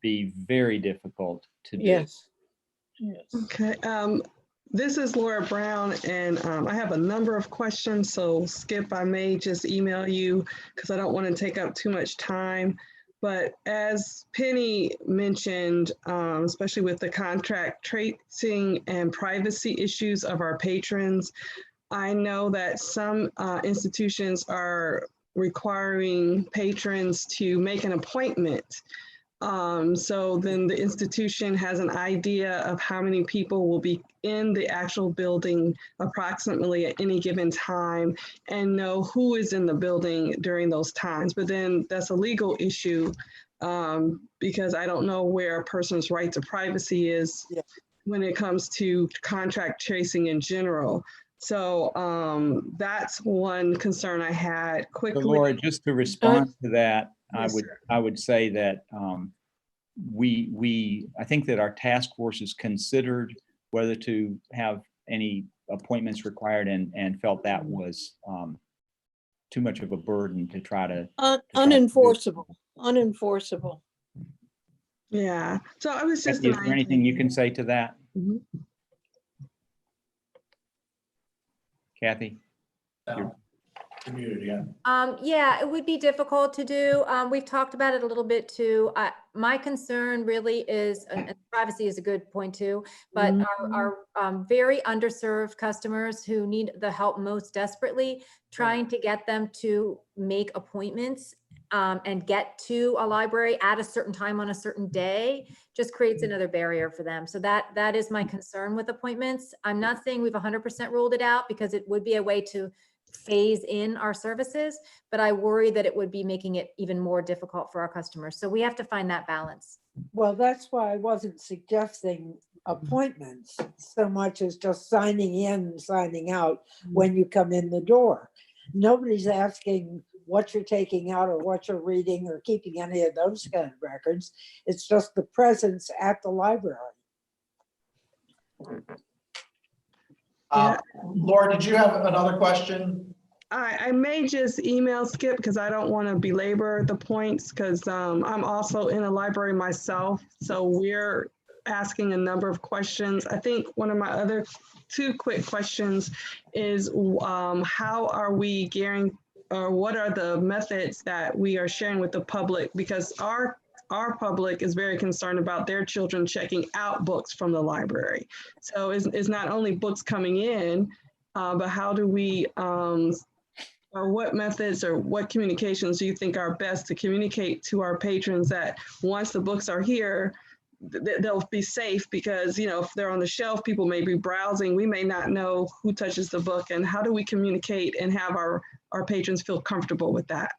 be very difficult to do. Yes. Okay. This is Laura Brown, and I have a number of questions. So Skip, I may just email you because I don't want to take up too much time. But as Penny mentioned, especially with the contract tracing and privacy issues of our patrons, I know that some institutions are requiring patrons to make an appointment. So then the institution has an idea of how many people will be in the actual building approximately at any given time, and know who is in the building during those times. But then that's a legal issue because I don't know where a person's right to privacy is when it comes to contract tracing in general. So that's one concern I had. Quickly, So Laura, just to respond to that, I would say that I think that our task force has considered whether to have any appointments required and felt that was too much of a burden to try to unenforceable. Unenforceable. Yeah. So I was just. Is there anything you can say to that? Mm-hmm. Kathy? You're muted again. Yeah, it would be difficult to do. We've talked about it a little bit too. My concern really is, and privacy is a good point too, but our very underserved customers who need the help most desperately, trying to get them to make appointments and get to a library at a certain time on a certain day just creates another barrier for them. So that is my concern with appointments. I'm not saying we've 100% ruled it out, because it would be a way to phase in our services, but I worry that it would be making it even more difficult for our customers. So we have to find that balance. Well, that's why I wasn't suggesting appointments so much as just signing in and signing out when you come in the door. Nobody's asking what you're taking out or what you're reading or keeping any of those kind of records. It's just the presence at the library. Laura, did you have another question? I may just email Skip because I don't want to belabor the points because I'm also in a library myself. So we're asking a number of questions. I think one of my other two quick questions is how are we gearing, or what are the methods that we are sharing with the public? Because our public is very concerned about their children checking out books from the library. So it's not only books coming in, but how do we, or what methods or what communications do you think are best to communicate to our patrons that once the books are here, they'll be safe? Because, you know, if they're on the shelf, people may be browsing. We may not know who touches the book. And how do we communicate and have our patrons feel comfortable with that?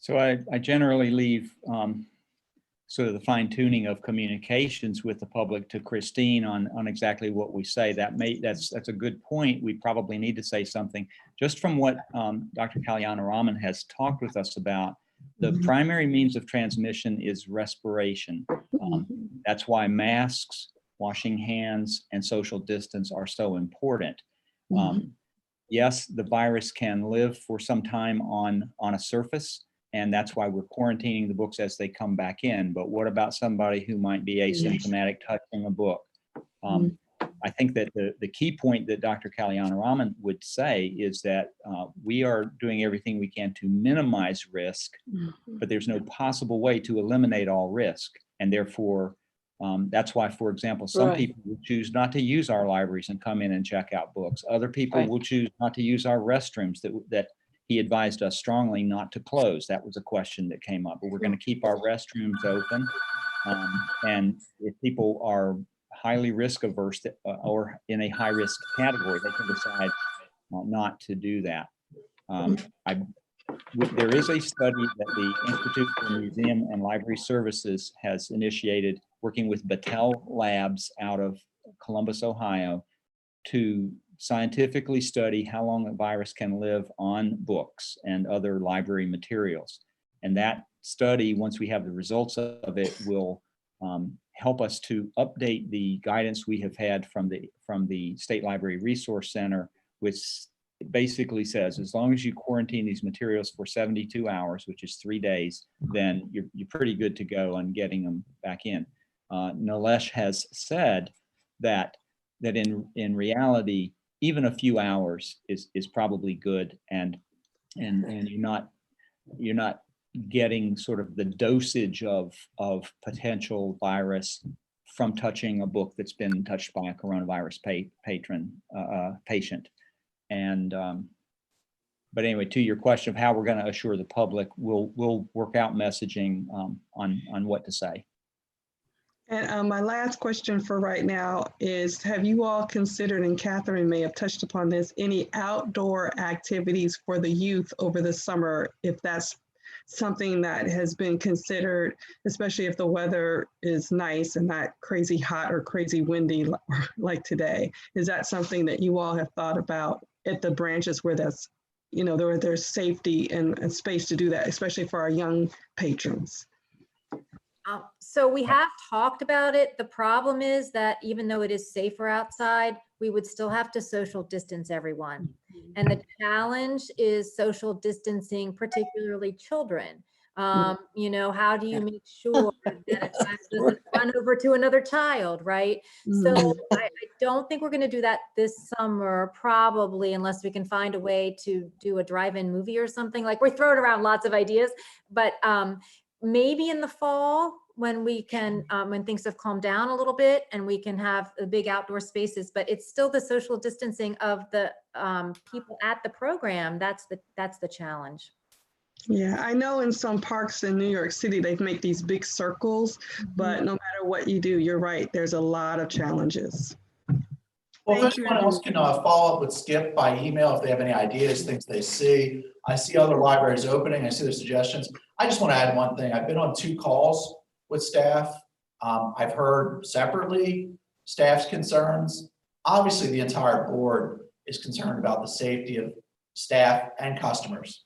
So I generally leave sort of the fine tuning of communications with the public to Christine on exactly what we say. That's a good point. We probably need to say something. Just from what Dr. Kalyana has talked with us about, the primary means of transmission is respiration. That's why masks, washing hands, and social distance are so important. Yes, the virus can live for some time on a surface, and that's why we're quarantining the books as they come back in. But what about somebody who might be asymptomatic touching a book? I think that the key point that Dr. Kalyana would say is that we are doing everything we can to minimize risk, but there's no possible way to eliminate all risk. And therefore, that's why, for example, some people will choose not to use our libraries and come in and check out books. Other people will choose not to use our restrooms that he advised us strongly not to close. That was a question that came up, but we're going to keep our restrooms open. And if people are highly risk averse or in a high risk category, they can decide not to do that. There is a study that the Institute for Museum and Library Services has initiated, working with Battelle Labs out of Columbus, Ohio, to scientifically study how long a virus can live on books and other library materials. And that study, once we have the results of it, will help us to update the guidance we have had from the State Library Resource Center, which basically says as long as you quarantine these materials for 72 hours, which is 3 days, then you're pretty good to go on getting them back in. Nilesh has said that in reality, even a few hours is probably good, and you're not getting sort of the dosage of potential virus from touching a book that's been touched by a coronavirus patient. And but anyway, to your question of how we're going to assure the public, we'll work out messaging on what to say. And my last question for right now is, have you all considered, and Catherine may have touched upon this, any outdoor activities for the youth over the summer, if that's something that has been considered, especially if the weather is nice and not crazy hot or crazy windy like today? Is that something that you all have thought about at the branches where that's, you know, there's safety and space to do that, especially for our young patrons? So we have talked about it. The problem is that even though it is safer outside, we would still have to social distance everyone. And the challenge is social distancing, particularly children. You know, how do you make sure that a child doesn't run over to another child, right? So I don't think we're going to do that this summer, probably, unless we can find a way to do a drive-in movie or something. Like, we're throwing around lots of ideas, but maybe in the fall, when we can, when things have calmed down a little bit and we can have the big outdoor spaces, but it's still the social distancing of the people at the program. That's the challenge. Yeah, I know in some parks in New York City, they make these big circles, but no matter what you do, you're right, there's a lot of challenges. Well, if Thank you. anyone else can follow up with Skip by email if they have any ideas, things they see. I see other libraries opening. I see their suggestions. I just want to add one thing. I've been on 2 calls with staff. I've heard separately staff's concerns. Obviously, the entire board is concerned about the safety of staff and customers.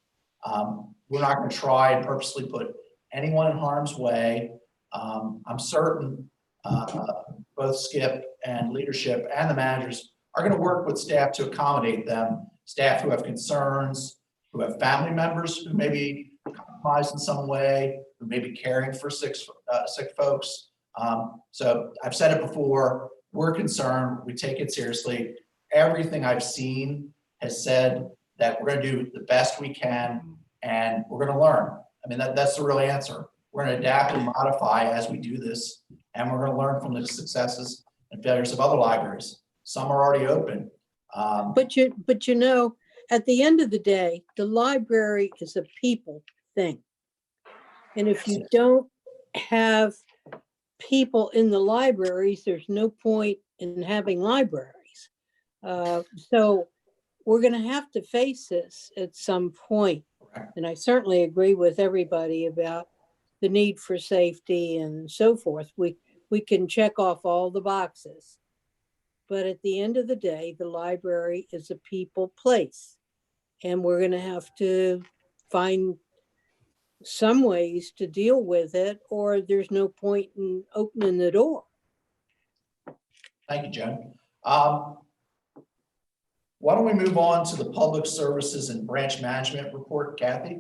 We're not going to try and purposely put anyone in harm's way. I'm certain both Skip and leadership and the managers are going to work with staff to accommodate them, staff who have concerns, who have family members who may be compromised in some way, who may be caring for sick folks. So I've said it before, we're concerned, we take it seriously. Everything I've seen has said that we're going to do the best we can and we're going to learn. I mean, that's the real answer. We're going to adapt and modify as we do this, and we're going to learn from the successes and failures of other libraries. Some are already open. But you know, at the end of the day, the library is a people thing. And if you don't have people in the libraries, there's no point in having libraries. So we're going to have to face this at some point. And I certainly agree with everybody about the need for safety and so forth. We can check off all the boxes. But at the end of the day, the library is a people place. And we're going to have to find some ways to deal with it, or there's no point in opening the door. Thank you, Jen. Why don't we move on to the Public Services and Branch Management Report, Kathy?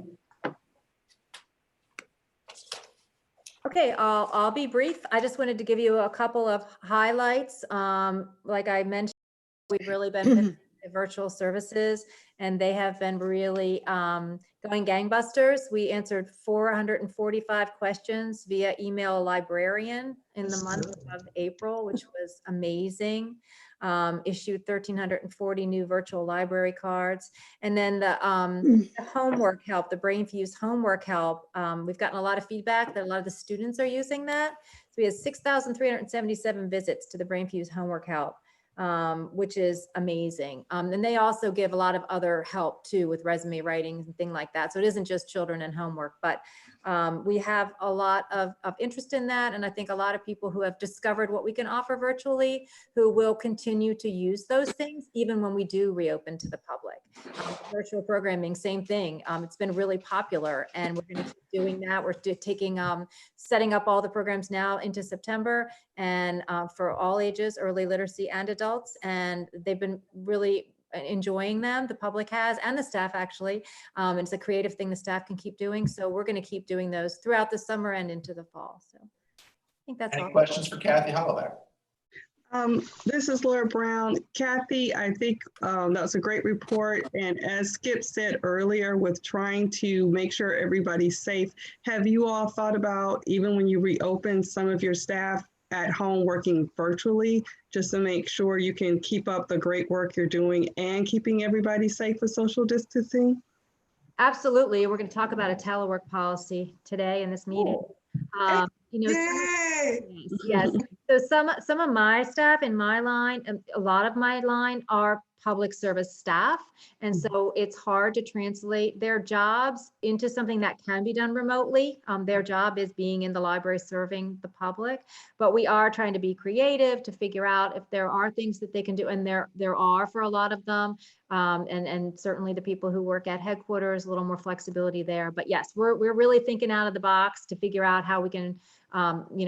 Okay, I'll be brief. I just wanted to give you a couple of highlights. Like I mentioned, we've really been virtual services, and they have been really going gangbusters. We answered 445 questions via email librarian in the month of April, which was amazing. Issued 1,340 new virtual library cards. And then the homework help, the BrainFuse homework help, we've gotten a lot of feedback that a lot of the students are using that. So we had 6,377 visits to the BrainFuse homework help, which is amazing. And they also give a lot of other help too with resume writing and things like that. So it isn't just children and homework, but we have a lot of interest in that. And I think a lot of people who have discovered what we can offer virtually, who will continue to use those things, even when we do reopen to the public. Virtual programming, same thing. It's been really popular, and we're going to keep doing that. We're taking, setting up all the programs now into September, and for all ages, early literacy and adults. And they've been really enjoying them. The public has, and the staff actually. It's a creative thing the staff can keep doing. So we're going to keep doing those throughout the summer and into the fall. So I think that's all. Any questions for Kathy Hollaback? This is Laura Brown. Kathy, I think that's a great report. And as Skip said earlier, with trying to make sure everybody's safe, have you all thought about, even when you reopen, some of your staff at home working virtually, just to make sure you can keep up the great work you're doing and keeping everybody safe with social distancing? Absolutely. We're going to talk about a telework policy today in this meeting. You know, yes. So some of my staff in my line, a lot of my line are public service staff. And so it's hard to translate their jobs into something that can be done remotely. Their job is being in the library serving the public, but we are trying to be creative to figure out if there are things that they can do. And there are for a lot of them. And certainly the people who work at headquarters, a little more flexibility there. But yes, we're really thinking out of the box to figure out how we can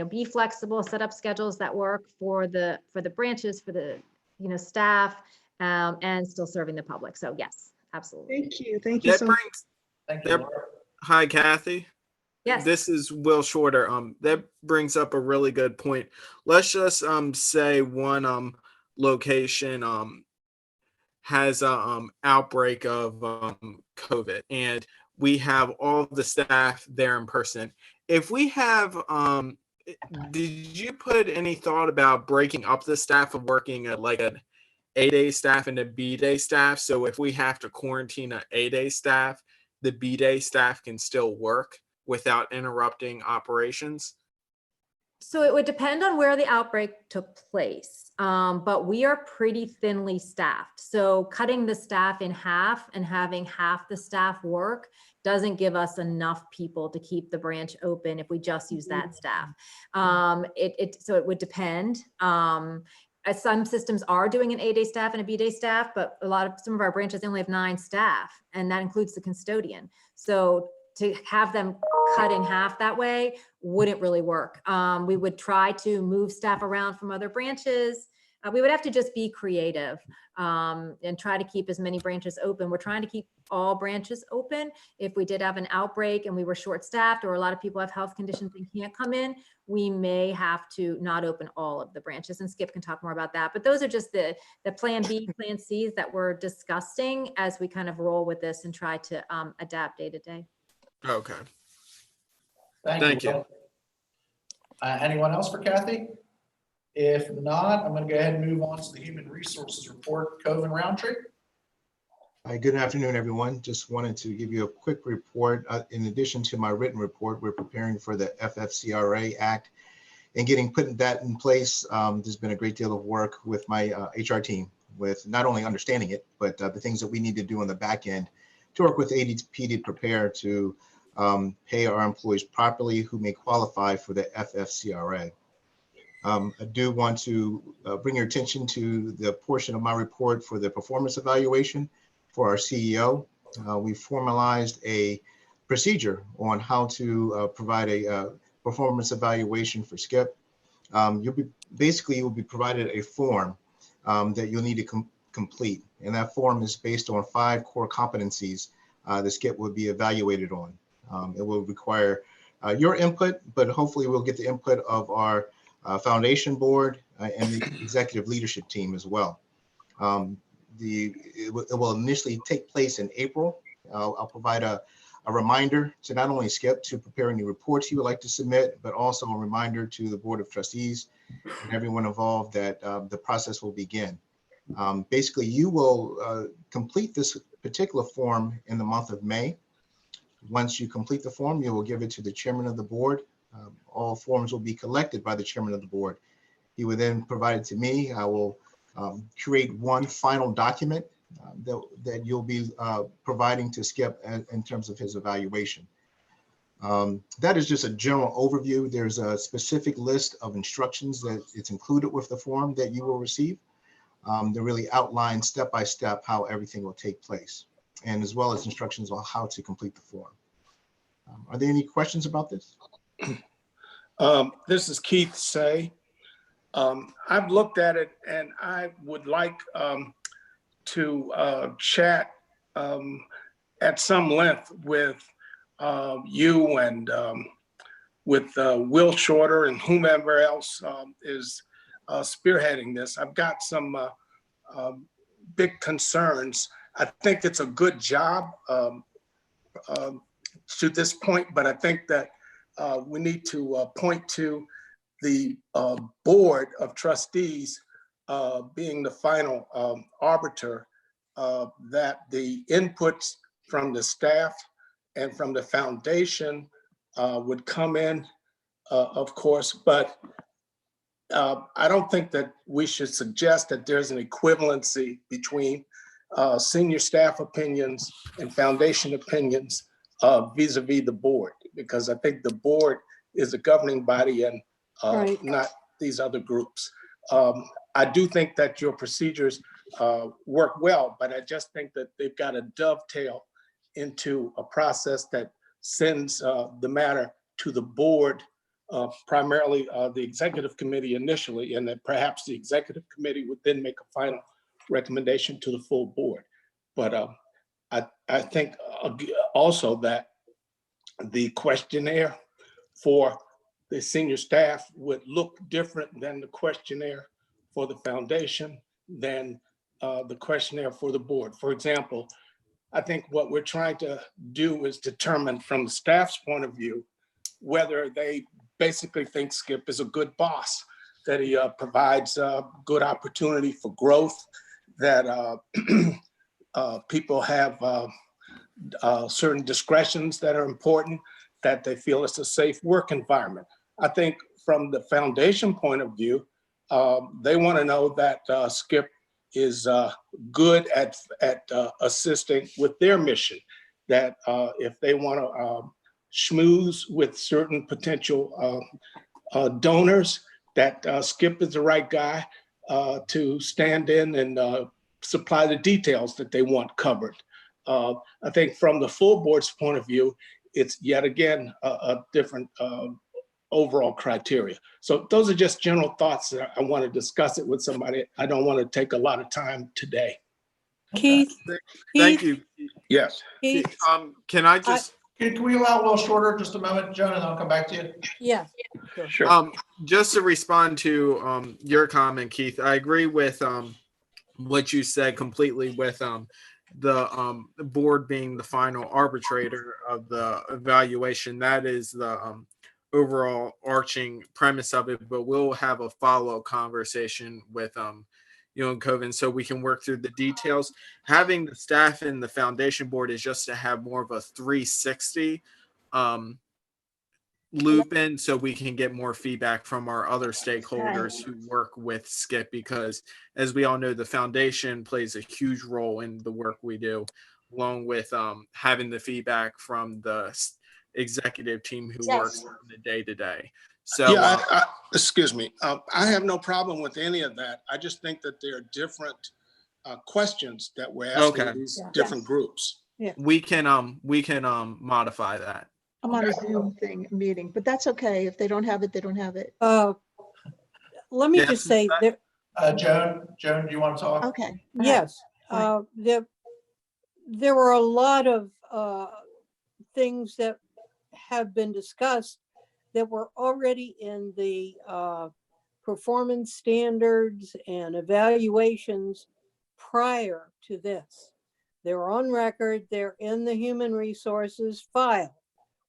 be flexible, set up schedules that work for the branches, for the staff, and still serving the public. So yes, absolutely. Thank you. Thank you so much. Thank you. Hi, Kathy. Yes. This is Will Shorter. That brings up a really good point. Let's just say one location has a outbreak of COVID, and we have all the staff there in person. If we have, did you put any thought about breaking up the staff of working at like an A-day staff and a B-day staff? So if we have to quarantine an A-day staff, the B-day staff can still work without interrupting operations? So it would depend on where the outbreak took place, but we are pretty thinly staffed. So cutting the staff in half and having half the staff work doesn't give us enough people to keep the branch open if we just use that staff. So it would depend. As some systems are doing an A-day staff and a B-day staff, but some of our branches only have 9 staff, and that includes the custodian. So to have them cut in half that way wouldn't really work. We would try to move staff around from other branches. We would have to just be creative and try to keep as many branches open. We're trying to keep all branches open. If we did have an outbreak and we were short-staffed, or a lot of people have health conditions and can't come in, we may have to not open all of the branches. And Skip can talk more about that. But those are just the plan B, plan Cs that we're discussing as we kind of roll with this and try to adapt day to day. Okay. Thank you. you. Anyone else for Kathy? If not, I'm going to go ahead and move on to the Human Resources Report. Coven Roundtree. Hi, good afternoon, everyone. Just wanted to give you a quick report. In addition to my written report, we're preparing for the FFCRA Act and getting putting that in place. There's been a great deal of work with my HR team with not only understanding it, but the things that we need to do on the back end to work with ADP to prepare to pay our employees properly who may qualify for the FFCRA. I do want to bring your attention to the portion of my report for the performance evaluation for our CEO. We formalized a procedure on how to provide a performance evaluation for Skip. You'll be provided a form that you'll need to complete. And that form is based on 5 core competencies that Skip will be evaluated on. It will require your input, but hopefully we'll get the input of our foundation board and the executive leadership team as well. It will initially take place in April. I'll provide a reminder to not only Skip to prepare any reports he would like to submit, but also a reminder to the Board of Trustees and everyone involved that the process will begin. Basically, you will complete this particular form in the month of May. Once you complete the form, you will give it to the chairman of the board. All forms will be collected by the chairman of the board. He will then provide it to me. I will create one final document that you'll be providing to Skip in terms of his evaluation. That is just a general overview. There's a specific list of instructions that it's included with the form that you will receive. That really outline step by step how everything will take place, and as well as instructions on how to complete the form. Are there any questions about this? This is Keith Say. I've looked at it and I would like to chat at some length with you and with Will Shorter and whomever else is spearheading this. I've got some big concerns. I think it's a good job to this point, but I think that we need to point to the Board of Trustees being the final arbiter, that the inputs from the staff and from the foundation would come in, of course, but I don't think that we should suggest that there's an equivalency between senior staff opinions and foundation opinions vis-a-vis the board, because I think the board is a governing body and not these other groups. I do think that your procedures work well, but I just think that they've got to dovetail into a process that sends the matter to the board, primarily the executive committee initially, and that perhaps the executive committee would then make a final recommendation to the full board. But I think also that the questionnaire for the senior staff would look different than the questionnaire for the foundation, than the questionnaire for the board. For example, I think what we're trying to do is determine from the staff's point of view whether they basically think Skip is a good boss, that he provides good opportunity for growth, that people have certain discretions that are important, that they feel it's a safe work environment. I think from the foundation point of view, they want to know that Skip is good at assisting with their mission. That if they want to schmooze with certain potential donors, that Skip is the right guy to stand in and supply the details that they want covered. I think from the full board's point of view, it's yet again a different overall criteria. So those are just general thoughts that I want to discuss it with somebody. I don't want to take a lot of time today. Keith? Thank you. Yes. Keith? Can I just? Can we allow Will Shorter just a moment, Joan, and then I'll come back to you? Yeah. Sure. Just to respond to your comment, Keith, I agree with what you said completely with the board being the final arbitrator of the evaluation. That is the overall arching premise of it, but we'll have a follow-up conversation with you and Coven so we can work through the details. Having the staff in the foundation board is just to have more of a 360 loop in so we can get more feedback from our other stakeholders who work with Skip, because as we all know, the foundation plays a huge role in the work we do, along with having the feedback from the executive team who works on the day-to-day. So yeah, excuse me. I have no problem with any of that. I just think that there are different questions that we're asking these different groups. Yeah. We can modify that. I'm on a Zoom meeting, but that's okay. If they don't have it, they don't have it. Let me just say that. Joan, do you want to talk? Okay. Yes. There were a lot of things that have been discussed that were already in the performance standards and evaluations prior to this. They're on record, they're in the human resources file.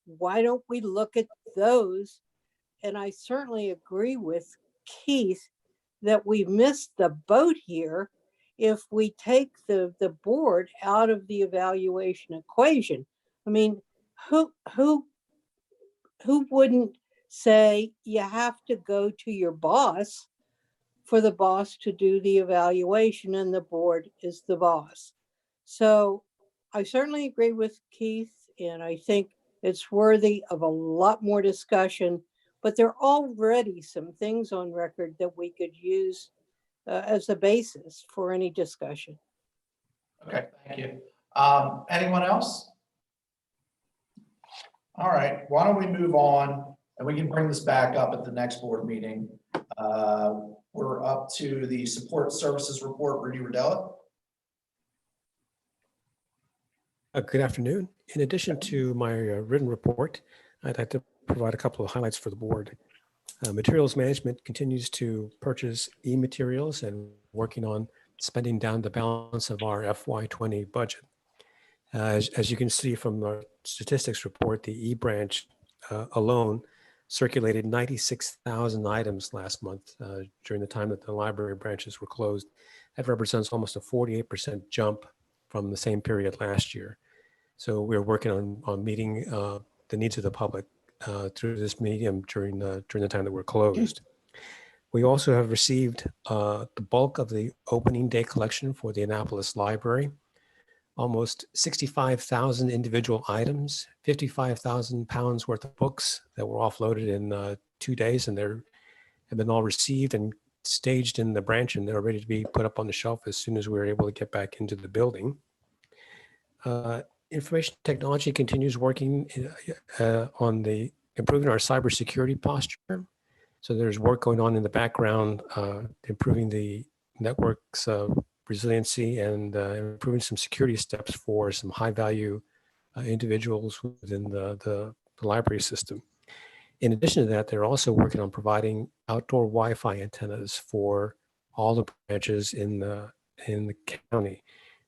Why don't we look at those? And I certainly agree with Keith that we missed the boat here if we take the board out of the evaluation equation. I mean, who wouldn't say you have to go to your boss for the boss to do the evaluation and the board is the boss? So I certainly agree with Keith, and I think it's worthy of a lot more discussion, but there are already some things on record that we could use as a basis for any discussion. Okay, thank you. Anyone else? All right, why don't we move on and we can bring this back up at the next board meeting. We're up to the support services report. Rudy Rodella. Good afternoon. In addition to my written report, I'd like to provide a couple of highlights for the board. Materials management continues to purchase e-materials and working on spending down the balance of our FY20 budget. As you can see from the statistics report, the e-branch alone circulated 96,000 items last month during the time that the library branches were closed. That represents almost a 48% jump from the same period last year. So we're working on meeting the needs of the public through this medium during the time that we're closed. We also have received the bulk of the opening day collection for the Annapolis Library, almost 65,000 individual items, 55,000 pounds worth of books that were offloaded in 2 days, and they have been all received and staged in the branch, and they're ready to be put up on the shelf as soon as we're able to get back into the building. Information technology continues working on the improving our cybersecurity posture. So there's work going on in the background, improving the network's resiliency and improving some security steps for some high value individuals within the library system. In addition to that, they're also working on providing outdoor Wi-Fi antennas for all the branches in the county.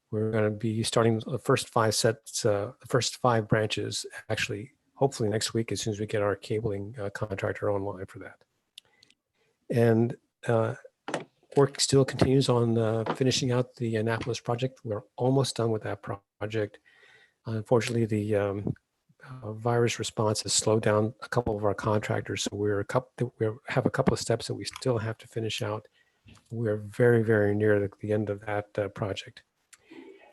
We're going to be starting the first 5 sets, the first 5 branches, actually, hopefully next week, as soon as we get our cabling contractor online for that. And work still continues on finishing out the Annapolis project. We're almost done with that project. Unfortunately, the virus response has slowed down a couple of our contractors. So we have a couple of steps that we still have to finish out. We're very, very near the end of that project.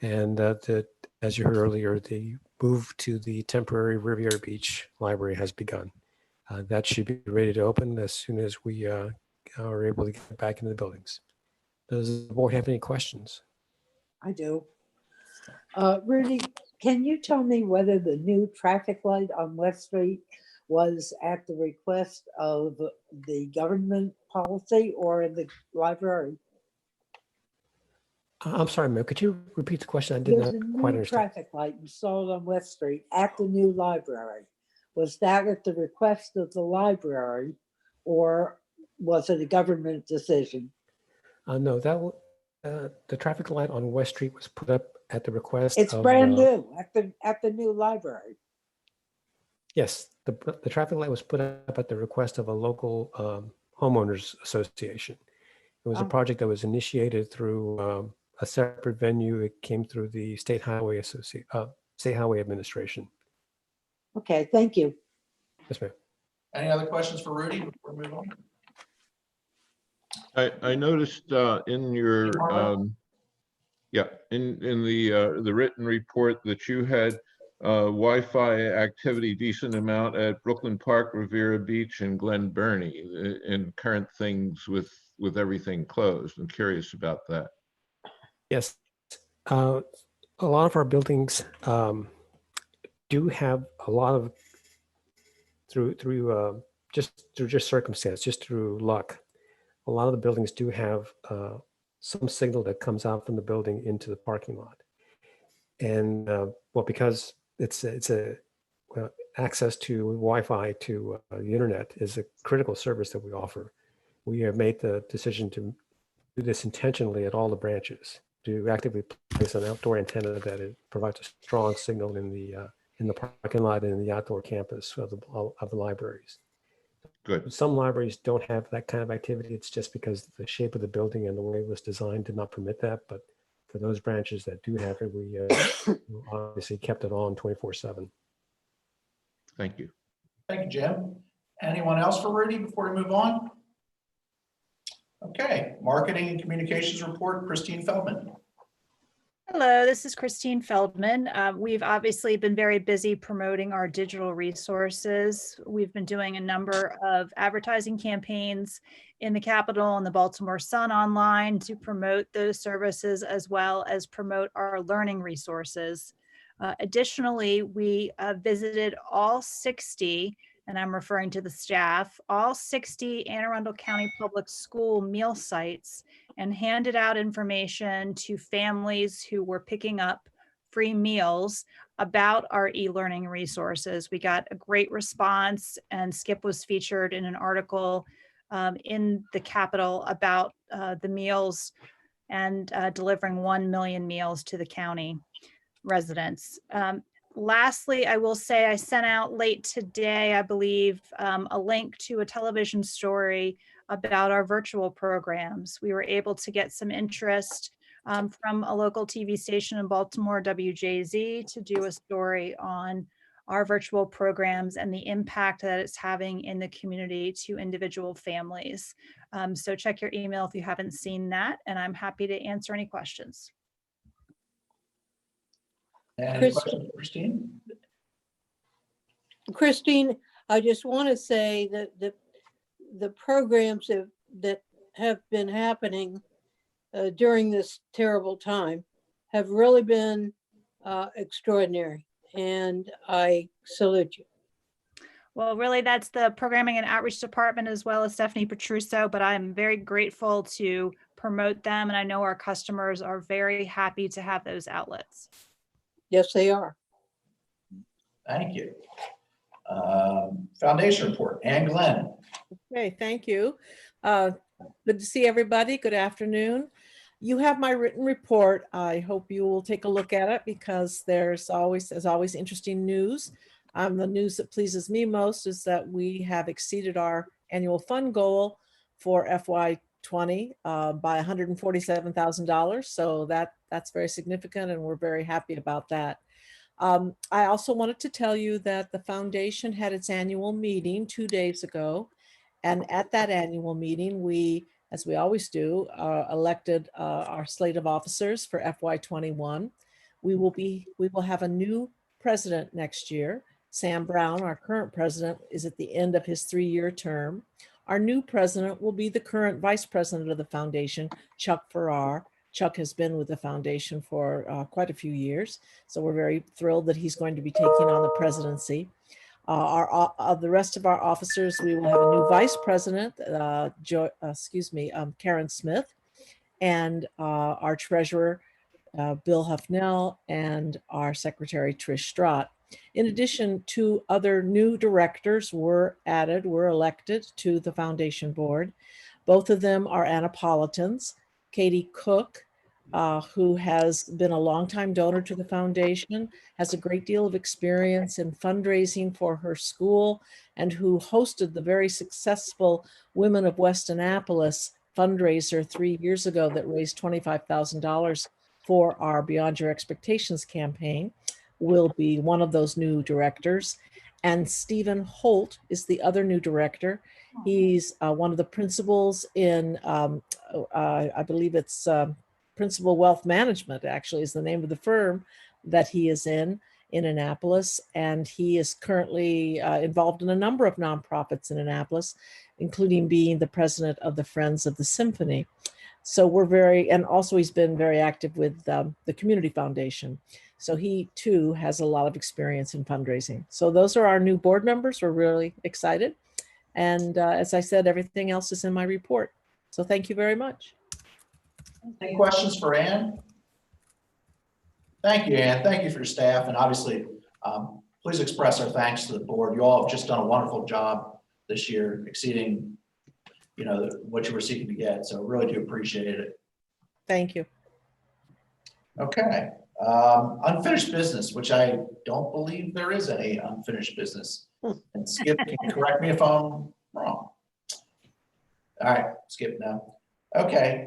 And as you heard earlier, the move to the temporary Riviera Beach Library has begun. That should be ready to open as soon as we are able to get back into the buildings. Does the board have any questions? I do. Rudy, can you tell me whether the new traffic light on West Street was at the request of the government policy or the library? I'm sorry, ma'am. Could you repeat the question? I did There's not a quite new understand. traffic light installed on West Street at the new library. Was that at the request of the library or was it a government decision? No, the traffic light on West Street was put up at the request It's of brand new at the new library. Yes, the traffic light was put up at the request of a local homeowners association. It was a project that was initiated through a separate venue. It came through the State Highway Administration. Okay, thank you. Yes, ma'am. Any other questions for Rudy before we move on? I noticed in your in the written report that you had Wi-Fi activity decent amount at Brooklyn Park, Riviera Beach, and Glen Burnie, and current things with everything closed. I'm curious about that. Yes, a lot of our buildings do have a lot of through circumstance, just through luck. A lot of the buildings do have some signal that comes out from the building into the parking lot, and well, because it's access to Wi-Fi to the internet is a critical service that we offer. We have made the decision to do this intentionally at all the branches, to actively place an outdoor antenna that it provides a strong signal in the parking lot and in the outdoor campus of the libraries. Good. Some libraries don't have that kind of activity. It's just because the shape of the building and the way it was designed did not permit that. But for those branches that do have it, we obviously kept it on 24/7. Thank you. Thank you, Jim. Anyone else for Rudy before we move on? Okay, marketing and communications report, Christine Feldman. Hello, this is Christine Feldman. We've obviously been very busy promoting our digital resources. We've been doing a number of advertising campaigns in the Capitol and the Baltimore Sun online to promote those services as well as promote our learning resources. Additionally, we visited all 60, and I'm referring to the staff, all 60 Anne Arundel County Public School meal sites and handed out information to families who were picking up free meals about our e-learning resources. We got a great response, and Skip was featured in an article in the Capitol about the meals and delivering 1 million meals to the county residents. Lastly, I will say I sent out late today, I believe, a link to a television story about our virtual programs. We were able to get some interest from a local TV station in Baltimore, WJZ, to do a story on our virtual programs and the impact that it's having in the community to individual families. So check your email if you haven't seen that, and I'm happy to answer any questions. Any questions for Christine? Christine, I just want to say that the programs that have been happening during this terrible time have really been extraordinary, and I salute you. Well, really, that's the Programming and Outreach Department as well as Stephanie Petruso, but I'm very grateful to promote them, and I know our customers are very happy to have those outlets. Yes, they are. Thank you. Foundation report, Ann Glenn. Okay, thank you. Good to see everybody. Good afternoon. You have my written report. I hope you will take a look at it because there's always interesting news. The news that pleases me most is that we have exceeded our annual fund goal for FY20 by $147,000. So that's very significant, and we're very happy about that. I also wanted to tell you that the foundation had its annual meeting 2 days ago. And at that annual meeting, we, as we always do, elected our slate of officers for FY21. We will have a new president next year. Sam Brown, our current president, is at the end of his 3-year term. Our new president will be the current vice president of the foundation, Chuck Farrar. Chuck has been with the foundation for quite a few years, so we're very thrilled that he's going to be taking on the presidency. The rest of our officers, we will have a new vice president, Karen Smith, and our treasurer, Bill Huffnell, and our secretary, Trish Strott. In addition, 2 other new directors were elected to the foundation board. Both of them are Annapolitans. Katie Cook, who has been a longtime donor to the foundation, has a great deal of experience in fundraising for her school, and who hosted the very successful Women of West Annapolis fundraiser 3 years ago that raised $25,000 for our Beyond Your Expectations campaign, will be one of those new directors. And Stephen Holt is the other new director. He's one of the principals in, I believe it's Principal Wealth Management, actually, is the name of the firm that he is in Annapolis. And he is currently involved in a number of nonprofits in Annapolis, including being the president of the Friends of the Symphony. So and also he's been very active with the Community Foundation. So he too has a lot of experience in fundraising. So those are our new board members. We're really excited. And as I said, everything else is in my report. So thank you very much. Any questions for Ann? Thank you, Ann. Thank you for your staff. And obviously, please express our thanks to the board. You all have just done a wonderful job this year, exceeding, what you were seeking to get. So really do appreciate it. Thank you. Okay. Unfinished business, which I don't believe there is any unfinished business. And Skip can correct me if I'm wrong. All right, Skip now. Okay,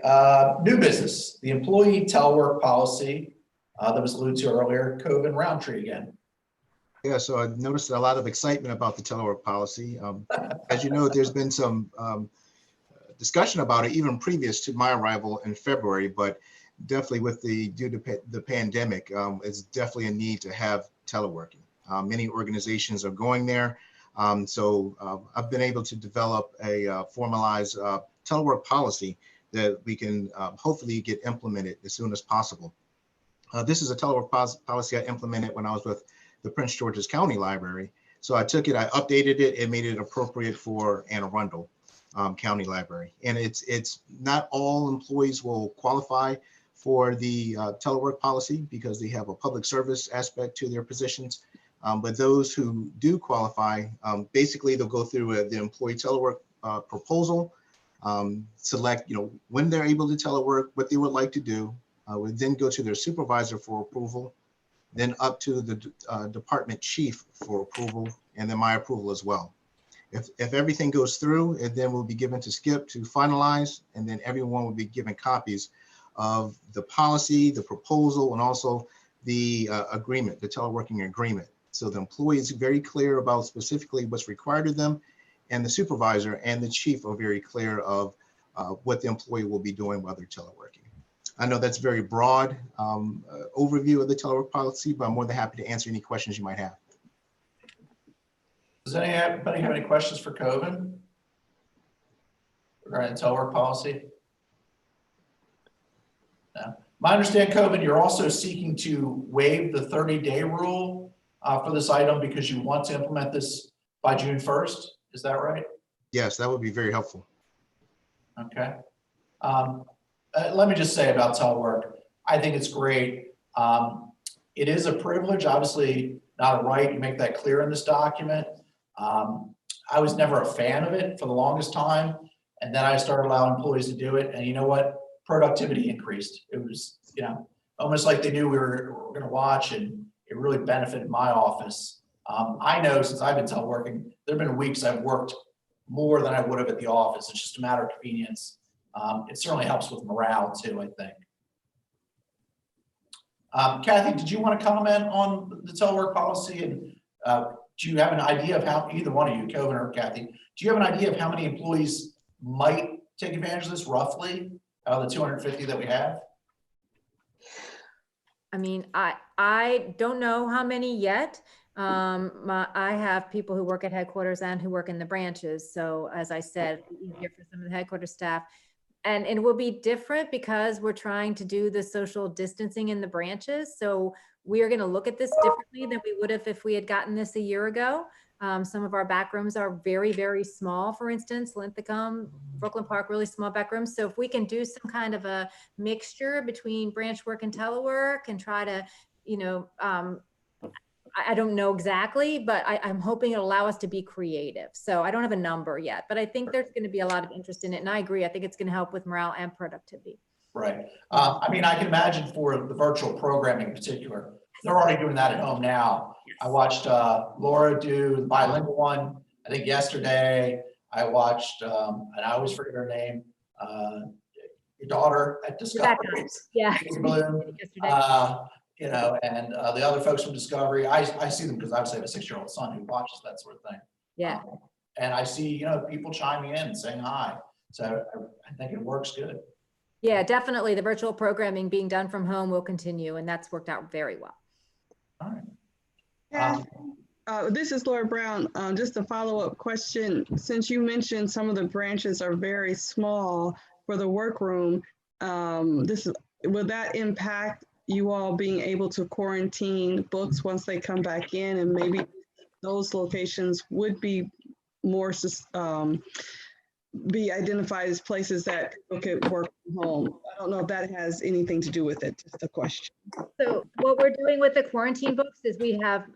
new business, the employee telework policy that was alluded to earlier, Cove and Roundtree again. Yeah, so I noticed a lot of excitement about the telework policy. As you know, there's been some discussion about it even previous to my arrival in February, but definitely due to the pandemic, it's definitely a need to have teleworking. Many organizations are going there. So I've been able to develop a formalized telework policy that we can hopefully get implemented as soon as possible. This is a telework policy I implemented when I was with the Prince George's County Library. So I took it, I updated it, and made it appropriate for Anne Arundel County Library. And it's not all employees will qualify for the telework policy because they have a public service aspect to their positions. But those who do qualify, basically they'll go through the employee telework proposal, select when they're able to telework, what they would like to do, would then go to their supervisor for approval, then up to the department chief for approval, and then my approval as well. If everything goes through, it then will be given to Skip to finalize, and then everyone will be given copies of the policy, the proposal, and also the agreement, the teleworking agreement. So the employee is very clear about specifically what's required of them, and the supervisor and the chief are very clear of what the employee will be doing while they're teleworking. I know that's very broad overview of the telework policy, but I'm more than happy to answer any questions you might have. Does anybody have any questions for Coven regarding the telework policy? No. My understanding, Coven, you're also seeking to waive the 30-day rule for this item because you want to implement this by June 1st. Is that right? Yes, that would be very helpful. Okay. Let me just say about telework, I think it's great. It is a privilege, obviously not a right. You make that clear in this document. I was never a fan of it for the longest time. And then I started allowing employees to do it. And you know what? Productivity increased. It was, almost like they knew we were going to watch, and it really benefited my office. I know since I've been teleworking, there have been weeks I've worked more than I would have at the office. It's just a matter of convenience. It certainly helps with morale too, I think. Kathy, did you want to comment on the telework policy? And do you have an idea of how, either one of you, Kevin or Kathy, do you have an idea of how many employees might take advantage of this roughly out of the 250 that we have? I mean, I don't know how many yet. I have people who work at headquarters and who work in the branches. So as I said, easier for some of the headquarters staff. And it will be different because we're trying to do the social distancing in the branches. So we are going to look at this differently than we would have if we had gotten this a year ago. Some of our back rooms are very, very small, for instance, Linthicum, Brooklyn Park, really small back rooms. So if we can do some kind of a mixture between branch work and telework and try to, you know, I don't know exactly, but I'm hoping it'll allow us to be creative. So I don't have a number yet, but I think there's going to be a lot of interest in it. And I agree. I think it's going to help with morale and productivity. Right. I mean, I can imagine for the virtual programming in particular, they're already doing that at home now. Yes. I watched Laura do the bilingual one, I think yesterday. I watched, and I always forget her name, your daughter at Discovery. Yeah. You know, and the other folks from Discovery, I see them because obviously I have a 6-year-old son who watches that sort of thing. Yeah. And I see, you know, people chiming in and saying hi. So I think it works good. Yeah, definitely. The virtual programming being done from home will continue, and that's worked out very well. All right. This is Laura Brown. Just a follow-up question. Since you mentioned some of the branches are very small for the workroom, will that impact you all being able to quarantine books once they come back in, and maybe those locations would be more be identified as places that people could work from home? I don't know if that has anything to do with it, just a question. So what we're doing with the quarantine books is we have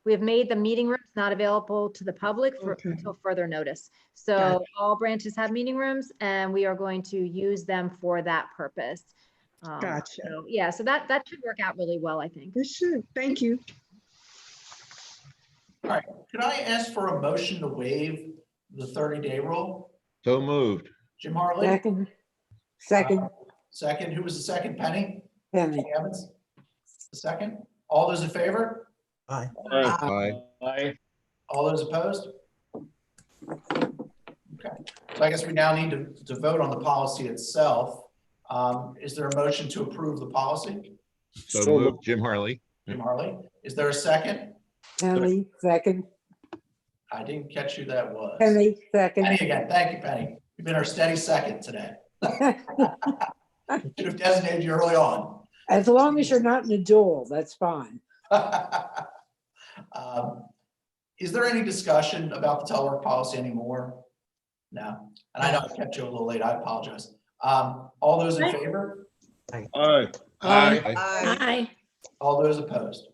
made the meeting rooms not available to the public until further notice. So all branches have meeting rooms and we are going to use them for that purpose. Gotcha. So yeah, so that should work out really well, I think. It should. Thank you. All right. Could I ask for a motion to waive the 30-day rule? So moved. Jim Harley? Second. Second. Who was the second? Penny? Penny. Evans? The second. All those in favor? Aye. Aye. All those opposed? Okay. So I guess we now need to vote on the policy itself. Is there a motion to approve the policy? So moved. Jim Harley. Jim Harley. Is there a second? Penny, second. I didn't catch who that was. Penny, second. Penny again. Thank you, Penny. You've been our steady second today. Should have designated you early on. As long as you're not in a duel, that's fine. Is there any discussion about the telework policy anymore? No. And I know I kept you a little late. I apologize. All those in favor? Aye. Aye. All those opposed?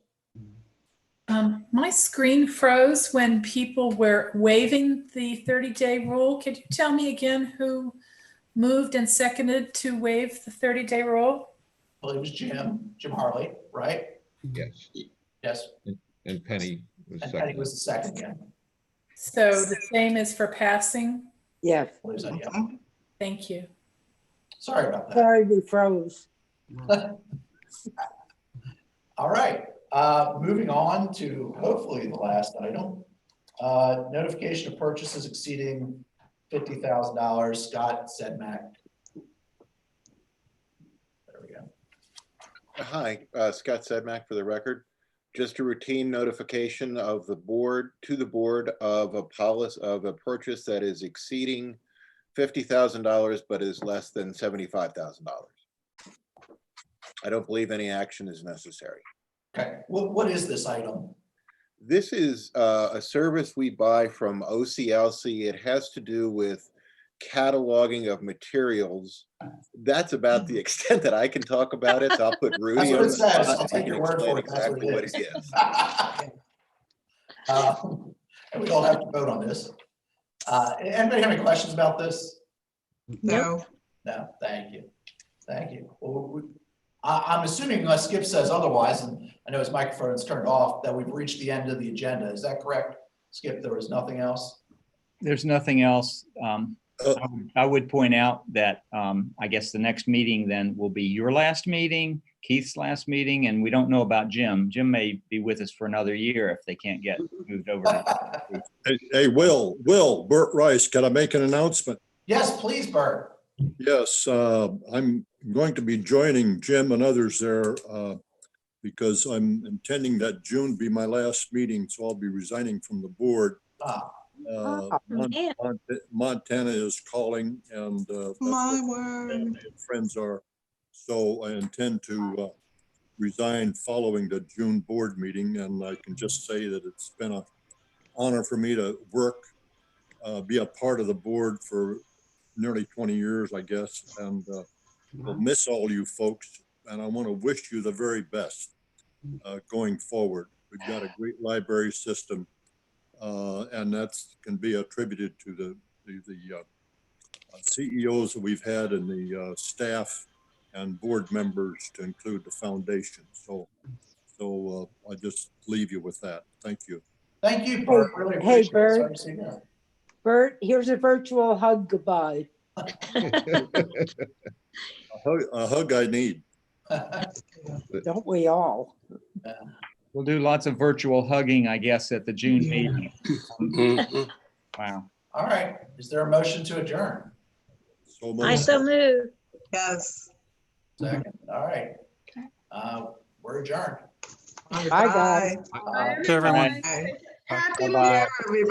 My screen froze when people were waiving the 30-day rule. Could you tell me again who moved and seconded to waive the 30-day rule? Well, it was Jim Harley, right? Yes. Yes. And Penny was And second. Penny was the second, yeah. So the same as for passing? Yes. Yeah. Thank you. Sorry about that. Sorry, we froze. All right. Moving on to hopefully the last item. Notification of purchases exceeding $50,000. Scott Sedmak. There we go. Hi, Scott Sedmak for the record. Just a routine notification of the board to the board of a policy of a purchase that is exceeding $50,000 but is less than $75,000. I don't believe any action is necessary. Okay, what is this item? This is a service we buy from OCLC. It has to do with cataloging of materials. That's about the extent that I can talk about it. So I'll put Rudy on the spot. I'll take your word for it. Exactly what it is. And we don't have to vote on this. Anybody have any questions about this? No. No, thank you. Thank you. Well, I'm assuming unless Skip says otherwise, and I know his microphone is turned off, that we've reached the end of the agenda. Is that correct? Skip, there was nothing else? There's nothing else. I would point out that I guess the next meeting then will be your last meeting, Keith's last meeting, and we don't know about Jim. Jim may be with us for another year if they can't get moved over. To Hey, Will, Bert Rice, can I make an announcement? Yes, please, Bert. Yes, I'm going to be joining Jim and others there because I'm intending that June be my last meeting, so I'll be resigning from the board. Montana is calling, and that's My where word. family and friends are. So I intend to resign following the June board meeting, and I can just say that it's been an honor for me to work, be a part of the board for nearly 20 years, I guess, and we'll miss all you folks, and I want to wish you the very best going forward. We've got a great library system, and that can be attributed to the CEOs that we've had and the staff and board members to include the foundation. So I just leave you with that. Thank you. Thank you, Bert. Really Hey, appreciate it. Bert. Sorry to see you. Bert, here's a virtual hug goodbye. A hug I need. Don't we all? We'll do lots of virtual hugging, I guess, at the June meeting. Wow. All right. Is there a motion to adjourn? I so move. Yes. Second. All right. We're adjourned. Bye, guys. Bye. Everyone. Bye. Happy Bye-bye. Everybody.